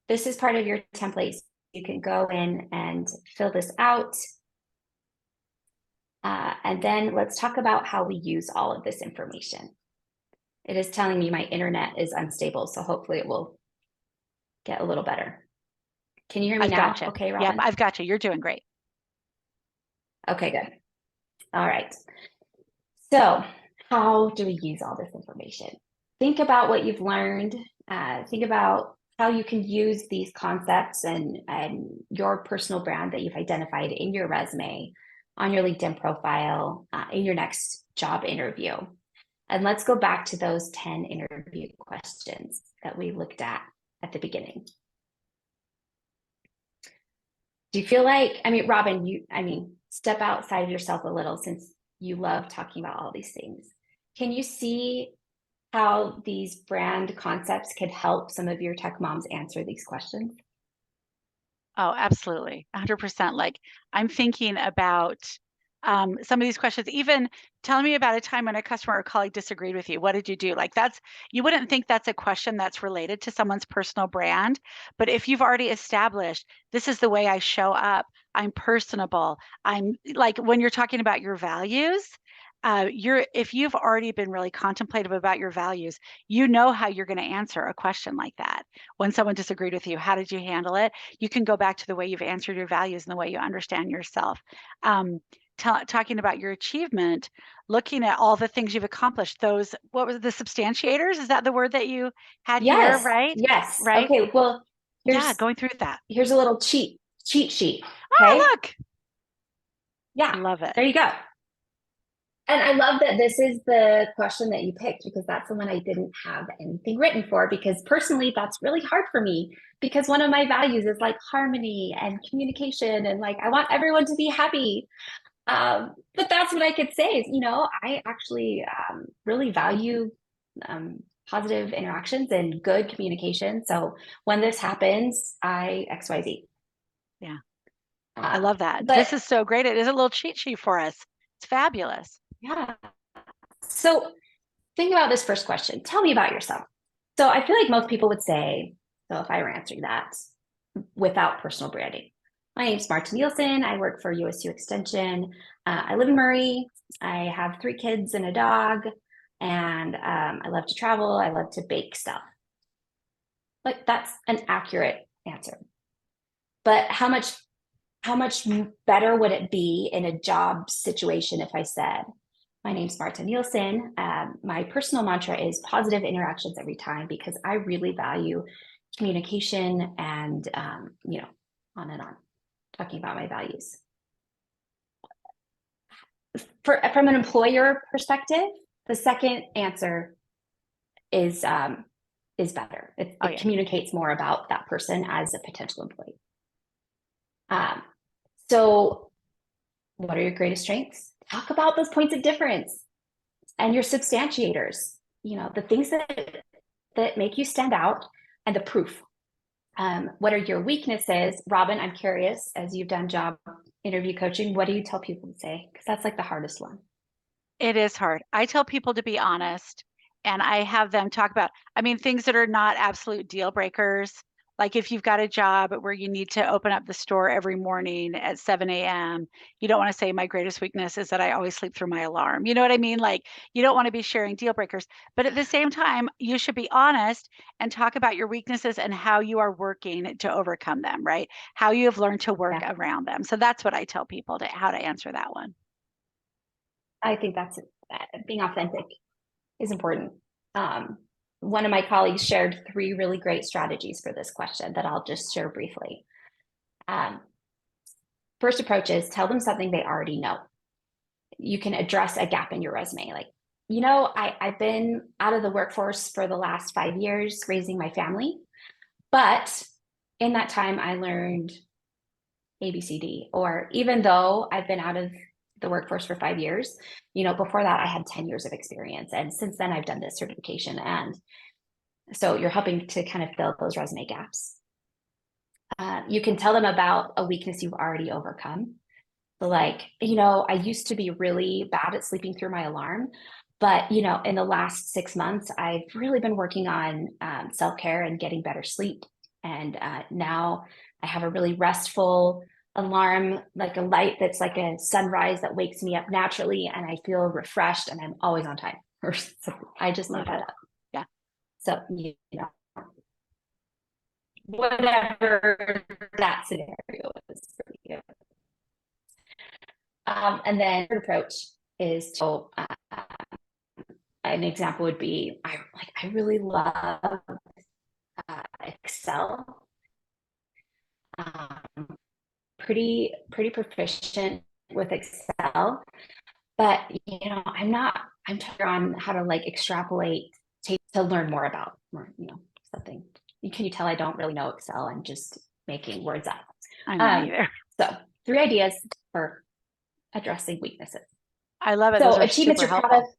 This is part of your template. You can go in and fill this out. And then let's talk about how we use all of this information. It is telling me my internet is unstable, so hopefully it will get a little better. Can you hear me I've now? got you. Okay, Yep, Robin? I've got you. You're doing great. Okay, good. All right. So how do we use all this information? Think about what you've learned. Think about how you can use these concepts and your personal brand that you've identified in your resume, on your LinkedIn profile, in your next job interview. And let's go back to those 10 interview questions that we looked at the beginning. Do you feel like, Robin, step outside of yourself a little since you love talking about all these things. Can you see how these brand concepts could help some of your tech moms answer these questions? Oh, absolutely. 100%. Like I'm thinking about some of these questions, even tell me about a time when a customer or colleague disagreed with you. What did you do? Like you wouldn't think that's a question that's related to someone's personal brand. But if you've already established, this is the way I show up, I'm personable, I'm like when you're talking about your values, if you've already been really contemplative about your values, you know how you're going to answer a question like that. When someone disagreed with you, how did you handle it? You can go back to the way you've answered your values and the way you understand yourself. Talking about your achievement, looking at all the things you've accomplished, those, what was the substantiators? Is that the word that you had here, Yes, right? yes. Right? Okay, well, Yeah, going through that. here's a little cheat sheet. Oh, Okay. look. Yeah, Love it. there you go. And I love that this is the question that you picked because that's the one I didn't have anything written for because personally that's really hard for me because one of my values is like harmony and communication and like I want everyone to be happy. But that's what I could say is, I actually really value positive interactions and good communication. So when this happens, I XYZ. Yeah, I love that. But This is so great. It is a little cheat sheet for us. It's fabulous. yeah. So think about this first question. Tell me about yourself. So I feel like most people would say, so if I were answering that without personal branding, my name's Marta Nielsen. I work for USU Extension. I live in Murray. I have 3 kids and a dog, and I love to travel. I love to bake stuff. Like that's an accurate answer. But how much better would it be in a job situation if I said, my name's Marta Nielsen. My personal mantra is positive interactions every time because I really value communication and, on and on, talking about my values. From an employer perspective, the second answer is better. It communicates more about that person as a potential employee. So What are your greatest strengths? Talk about those points of difference and your substantiators, the things that make you stand out and the proof. What are your weaknesses? Robin, I'm curious, as you've done job interview coaching, what do you tell people to say? Because that's like the hardest one. It is hard. I tell people to be honest and I have them talk about, things that are not absolute deal breakers. Like if you've got a job where you need to open up the store every morning at 7 a.m., you don't want to say my greatest weakness is that I always sleep through my alarm. You know what I mean? Like you don't want to be sharing deal breakers. But at the same time, you should be honest and talk about your weaknesses and how you are working to overcome them, right? How you have learned to work Yeah, around them. So that's what I tell people to how to answer that one. I think that's being authentic is important. One of my colleagues shared 3 really great strategies for this question that I'll just share briefly. Um, First approach is tell them something they already know. You can address a gap in your resume. Like, I've been out of the workforce for the last 5 years raising my family, but in that time I learned ABCD, or even though I've been out of the workforce for 5 years, before that I had 10 years of experience. And since then I've done this certification. And so you're helping to kind of fill those resume gaps. You can tell them about a weakness you've already overcome. So like, I used to be really bad at sleeping through my alarm, but, in the last 6 months, I've really been working on self-care and getting better sleep. And now I have a really restful alarm, like a light that's like a sunrise that wakes me up naturally, and I feel refreshed and I'm always on time. Or something. I just made that up. Yeah. So, whatever that scenario is for you. And then third approach is to, an example would be, I really love Excel. Um, pretty proficient with Excel, but I'm talking on how to like extrapolate to learn more about something. Can you tell I don't really know Excel? I'm just making words up. I know either. So 3 ideas for addressing weaknesses. I love it. So Those are achievements super you're proud helpful. of.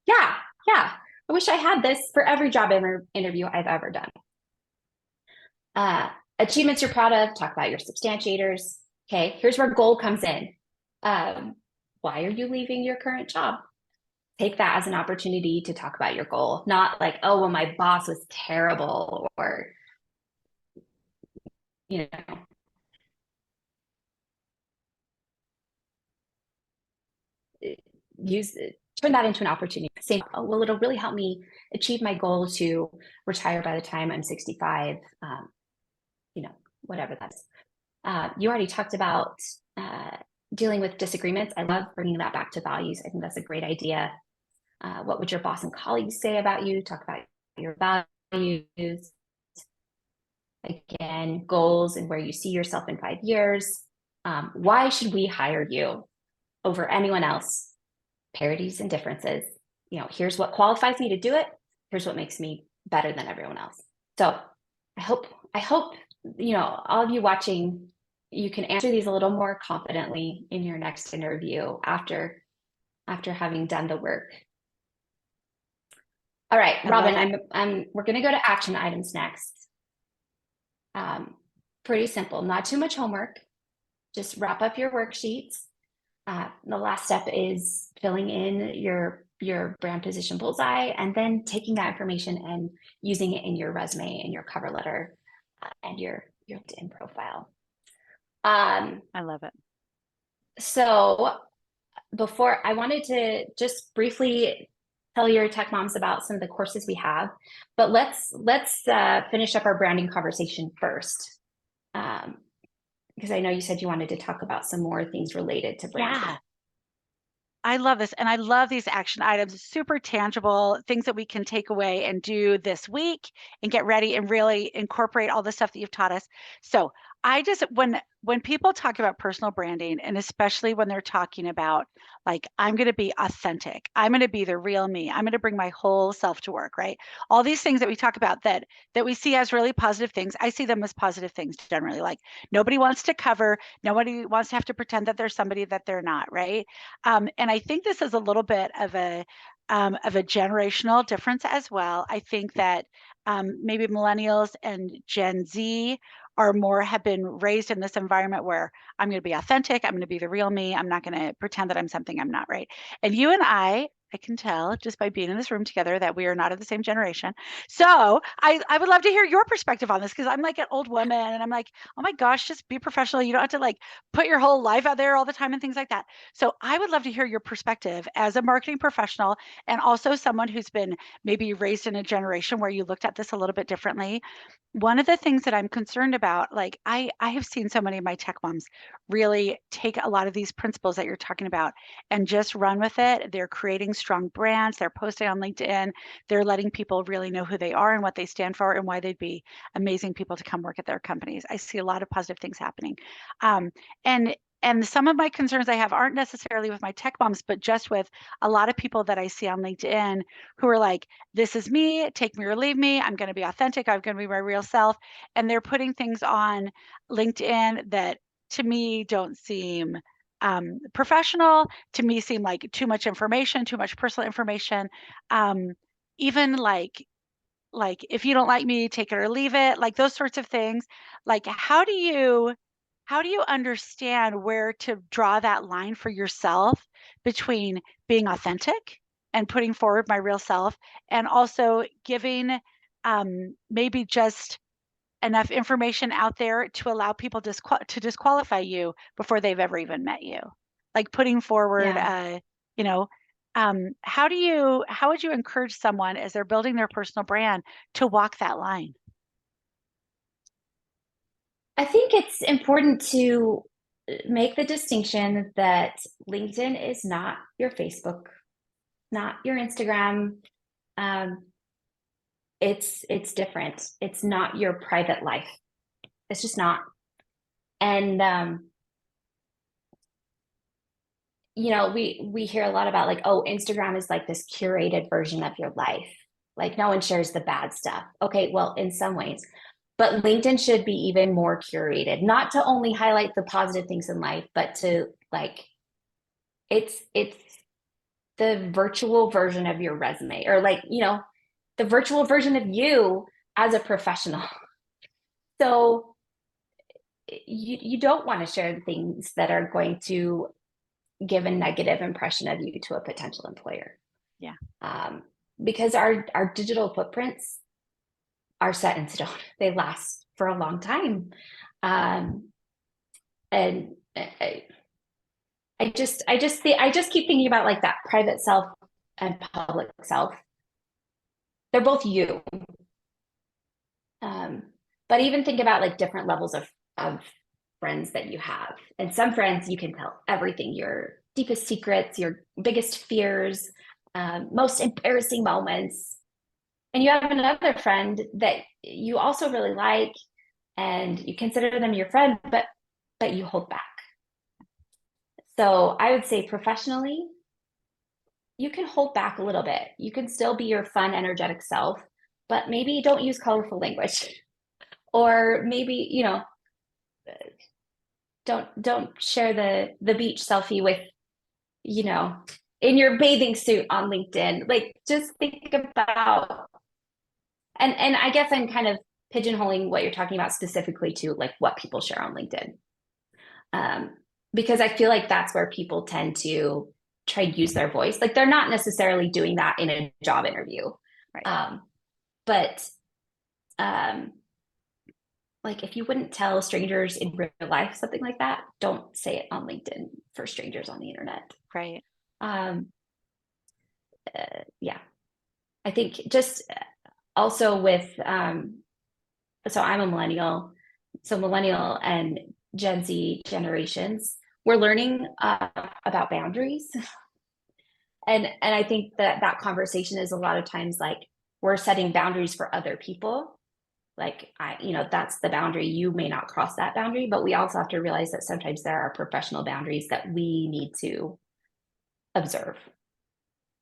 Yeah. I wish I had this for every job interview I've ever done. Achievements you're proud of, talk about your substantiators. Okay, here's where goal comes in. Why are you leaving your current job? Take that as an opportunity to talk about your goal, not like, oh, well, my boss was terrible, or, you know, turn that into an opportunity. Say, oh, well, it'll really help me achieve my goal to retire by the time I'm 65, whatever that's. You already talked about dealing with disagreements. I love bringing that back to values. I think that's a great idea. What would your boss and colleagues say about you? Talk about your values. Again, goals and where you see yourself in 5 years. Why should we hire you over anyone else? Parities and differences. Here's what qualifies me to do it. Here's what makes me better than everyone else. So I hope, all of you watching, you can answer these a little more confidently in your next interview after having done the work. All right, Robin, we're going to go to action items next. Pretty simple, not too much homework. Just wrap up your worksheets. The last step is filling in your brand position bullseye, and then taking that information and using it in your resume and your cover letter and your LinkedIn profile. I love it. So before, I wanted to just briefly tell your tech moms about some of the courses we have, but let's finish up our branding conversation first. Because I know you said you wanted to talk about some more things related to branding. Yeah. I love this. And I love these action items, super tangible things that we can take away and do this week and get ready and really incorporate all the stuff that you've taught us. So I just when people talk about personal branding, and especially when they're talking about like I'm going to be authentic, I'm going to be the real me, I'm going to bring my whole self to work, right? All these things that we talk about that we see as really positive things, I see them as positive things generally. Like nobody wants to cover, nobody wants to have to pretend that they're somebody that they're not, right? And I think this is a little bit of a generational difference as well. I think that maybe millennials and Gen Z are more have been raised in this environment where I'm going to be authentic, I'm going to be the real me, I'm not going to pretend that I'm something I'm not, right? And you and I can tell just by being in this room together that we are not of the same generation. So I would love to hear your perspective on this because I'm like an old woman and I'm like, oh my gosh, just be professional. You don't have to like put your whole life out there all the time and things like that. So I would love to hear your perspective as a marketing professional and also someone who's been maybe raised in a generation where you looked at this a little bit differently. One of the things that I'm concerned about, like I have seen so many of my tech moms really take a lot of these principles that you're talking about and just run with it. They're creating strong brands, they're posting on LinkedIn, they're letting people really know who they are and what they stand for and why they'd be amazing people to come work at their companies. I see a lot of positive things happening. Um, and and some of my concerns I have aren't necessarily with my tech moms, but just with a lot of people that I see on LinkedIn who are like, this is me, take me or leave me. I'm going to be authentic. I'm going to be my real self. And they're putting things on LinkedIn that to me don't seem professional, to me seem like too much information, too much personal information. Um, even like if you don't like me, take it or leave it, like those sorts of things. Like how do you understand where to draw that line for yourself between being authentic and putting forward my real self and also giving maybe just enough information out there to allow people to disqualify you before they've ever even met you, like putting forward Yeah. you know how would you encourage someone as they're building their personal brand to walk that line? I think it's important to make the distinction that LinkedIn is not your Facebook, not your Instagram. Um, it's different. It's not your private life. It's just not. And we hear a lot about like, oh, Instagram is like this curated version of your life. Like no one shares the bad stuff. Okay, well, in some ways. But LinkedIn should be even more curated, not to only highlight the positive things in life, but to like it's the virtual version of your resume or like, the virtual version of you as a professional. So you don't want to share the things that are going to give a negative impression of you to a potential employer. Yeah. Um, because our digital footprints are set in stone. They last for a long time. And I just keep thinking about like that private self and public self. They're both you. Um, but even think about like different levels of friends that you have. And some friends you can tell everything, your deepest secrets, your biggest fears, most embarrassing moments. And you have another friend that you also really like and you consider them your friend, but you hold back. So I would say professionally, you can hold back a little bit. You can still be your fun, energetic self, but maybe don't use colorful language. Or maybe, don't share the beach selfie with, you know, in your bathing suit on LinkedIn. Like just think about and I guess I'm kind of pigeonholing what you're talking about specifically to like what people share on LinkedIn. Um, because I feel like that's where people tend to try to use their voice. Like they're not necessarily doing that in a job interview. Right. But um, like if you wouldn't tell strangers in real life something like that, don't say it on LinkedIn for strangers on the internet. Right. Um, yeah, I think just also with so I'm a millennial, so millennial and Gen Z generations, we're learning about boundaries, and I think that conversation is a lot of times like we're setting boundaries for other people, like, that's the boundary. You may not cross that boundary, but we also have to realize that sometimes there are professional boundaries that we need to observe,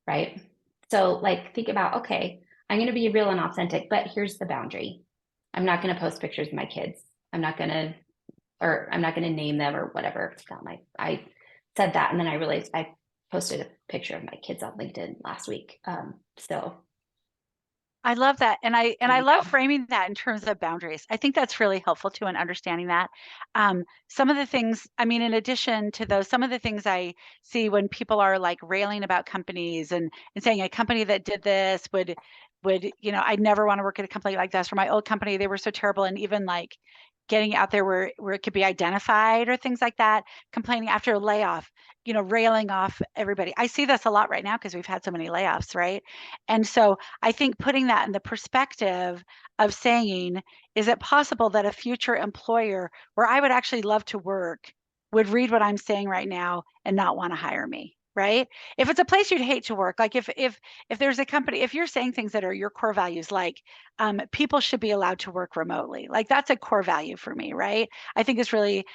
right? So like, think about, okay, I'm going to be real and authentic, but here's the boundary. I'm not going to post pictures of my kids. I'm not going to, or I'm not going to name them or whatever. I said that. And then I realized I posted a picture of my kids on LinkedIn last week. So I love that. And there I you love go. framing that in terms of boundaries. I think that's really helpful too in understanding that. Some of the things, I mean, in addition to those, some of the things I see when people are like railing about companies and saying a company that did this would, I'd never want to work at a company like this. For my old company, they were so terrible. And even like getting out there where it could be identified or things like that, complaining after a layoff, railing off everybody. I see this a lot right now because we've had so many layoffs, right? And so I think putting that in the perspective of saying, is it possible that a future employer where I would actually love to work would read what I'm saying right now and not want to hire me? Right? If it's a place you'd hate to work, like if there's a company, if you're saying things that are your core values, like people should be allowed to work remotely, like that's a core value for me, right? I think it's really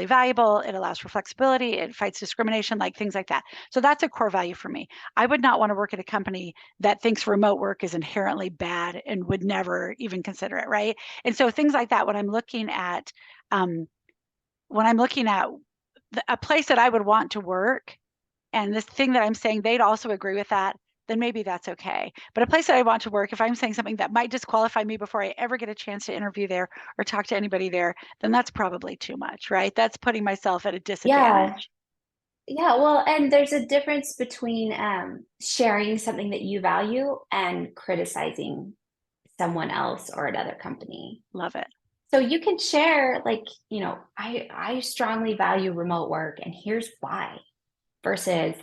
valuable. It allows for flexibility. It fights discrimination, like things like that. So that's a core value for me. I would not want to work at a company that thinks remote work is inherently bad and would never even consider it, right? And so things like that, um, when I'm looking at a place that I would want to work, and this thing that I'm saying, they'd also agree with that, then maybe that's okay. But a place that I want to work, if I'm saying something that might disqualify me before I ever get a chance to interview there or talk to anybody there, then that's probably too much, right? That's putting myself at a Yeah. disadvantage. Yeah. Well, and there's a difference between sharing something that you value and criticizing someone else or another company. Love it. So you can share, like, I strongly value remote work and here's why, versus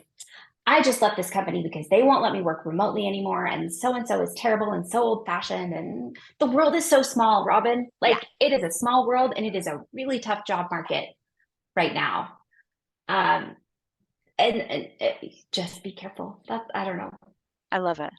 I just left this company because they won't let me work remotely anymore. And so is terrible and so old fashioned. And the world is so small, Robin. Yeah, Like, it is a small world and it is a really tough job market right now. Um, and just be careful. I don't know. I love it.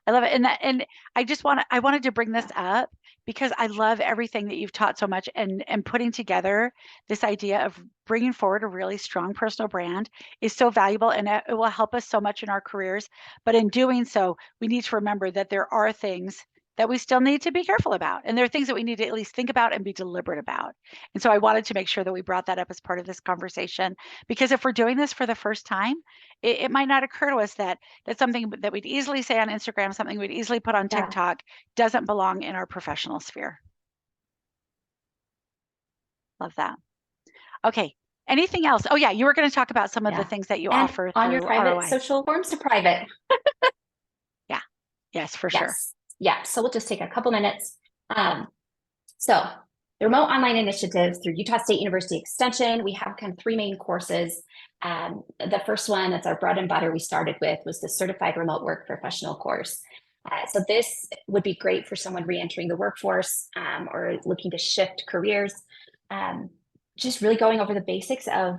I love it. And I wanted to bring this Yeah. up because I love everything that you've taught so much and putting together this idea of bringing forward a really strong personal brand is so valuable and it will help us so much in our careers. But in doing so, we need to remember that there are things that we still need to be careful about. And there are things that we need to at least think about and be deliberate about. And so I wanted to make sure that we brought that up as part of this conversation because if we're doing this for the first time, it might not occur to us that something that we'd easily say on Instagram, something we'd easily put on Yeah. TikTok, doesn't belong in our professional sphere. Love that. Okay. Anything else? Oh, yeah. You were going to talk about some of the Yeah. things that you And offer on your through private ROI. social forms to private. Yeah. Yes, for sure. Yes. Yeah. So we'll just take a couple minutes. Um, so the remote online initiatives through Utah State University Extension, we have kind of three main courses. The first one, that's our bread and butter we started with, was the Certified Remote Work Professional course. So this would be great for someone reentering the workforce or looking to shift careers. Um, just really going over the basics of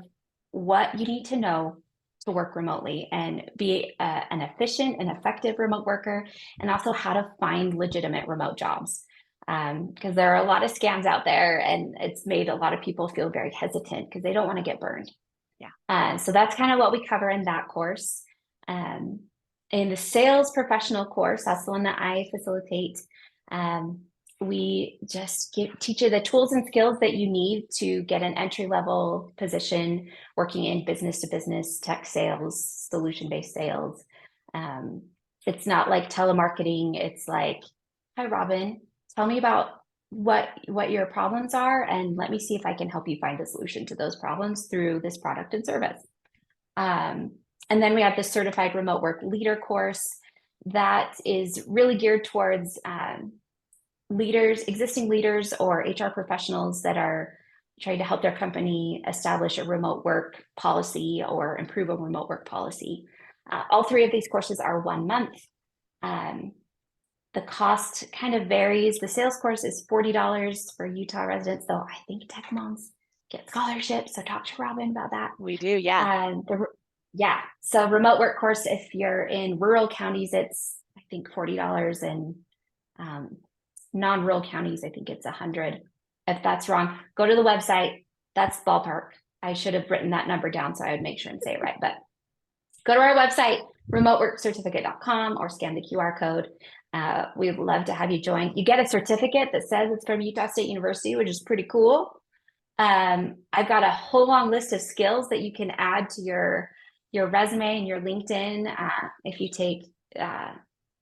what you need to know to work remotely and be an efficient and effective remote worker, and also how to find legitimate remote jobs. Because there are a lot of scams out there, and it's made a lot of people feel very hesitant because they don't want to get burned. Yeah. So that's kind of what we cover in that course. Um, in the sales professional course, that's the one that I facilitate. We just teach you the tools and skills that you need to get an entry level position working in business to business tech sales, solution based sales. Um, it's not like telemarketing. It's like, hi, Robin, tell me about what your problems are, and let me see if I can help you find a solution to those problems through this product and service. And then we have the Certified Remote Work Leader course that is really geared towards leaders, existing leaders, or HR professionals that are trying to help their company establish a remote work policy or improve a remote work policy. All three of these courses are 1 month. The cost kind of varies. The sales course is $40 for Utah residents, though I think tech moms get scholarships. So talk to Robin about that. We do. Yeah. Yeah. So remote work course, if you're in rural counties, it's I think $40, and non-rural counties, I think it's 100. If that's wrong, go to the website. That's ballpark. I should have written that number down so I would make sure and say it right. But go to our website, remoteworkcertificate.com, or scan the QR code. We'd love to have you join. You get a certificate that says it's from Utah State University, which is pretty cool. I've got a whole long list of skills that you can add to your resume and your LinkedIn if you take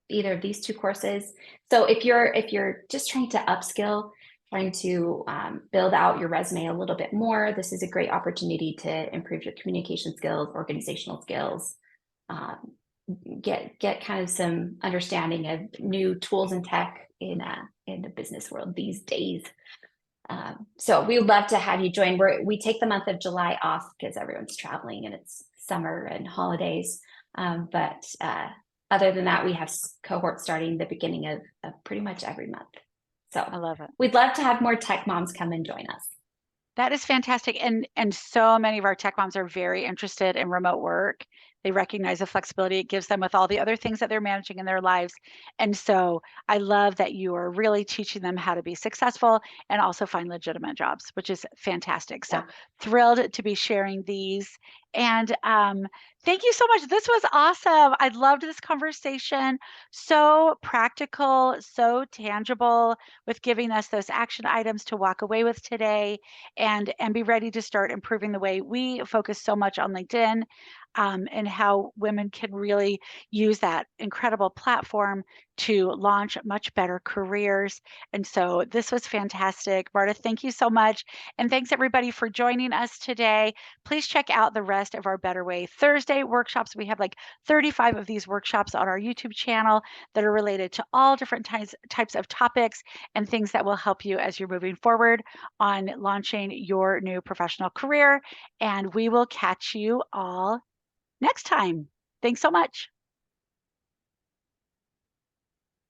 either of these two courses. So if you're just trying to upskill, trying to build out your resume a little bit more, this is a great opportunity to improve your communication skills, organizational skills, get kind of some understanding of new tools and tech in the business world these days. So we would love to have you join. We take the month of July off because everyone's traveling and it's summer and holidays. But other than that, we have cohorts starting the beginning of pretty much every month. So I love it. We'd love to have more tech moms come and join us. That is fantastic. And so many of our tech moms are very interested in remote work. They recognize the flexibility it gives them with all the other things that they're managing in their lives. And so I love that you are really teaching them how to be successful and also find legitimate jobs, which is fantastic. So thrilled to be sharing these. And thank you so much. This was awesome. I loved this conversation. So practical, so tangible, with giving us those action items to walk away with today and be ready to start improving the way we focus so much on LinkedIn, and how women can really use that incredible platform to launch much better careers. And so this was fantastic. Marta, thank you so much. And thanks everybody for joining us today. Please check out the rest of our Better Way Thursday workshops. We have like 35 of these workshops on our YouTube channel that are related to all different types of topics and things that will help you as you're moving forward on launching your new professional career. And we will catch you all next time. Thanks so much.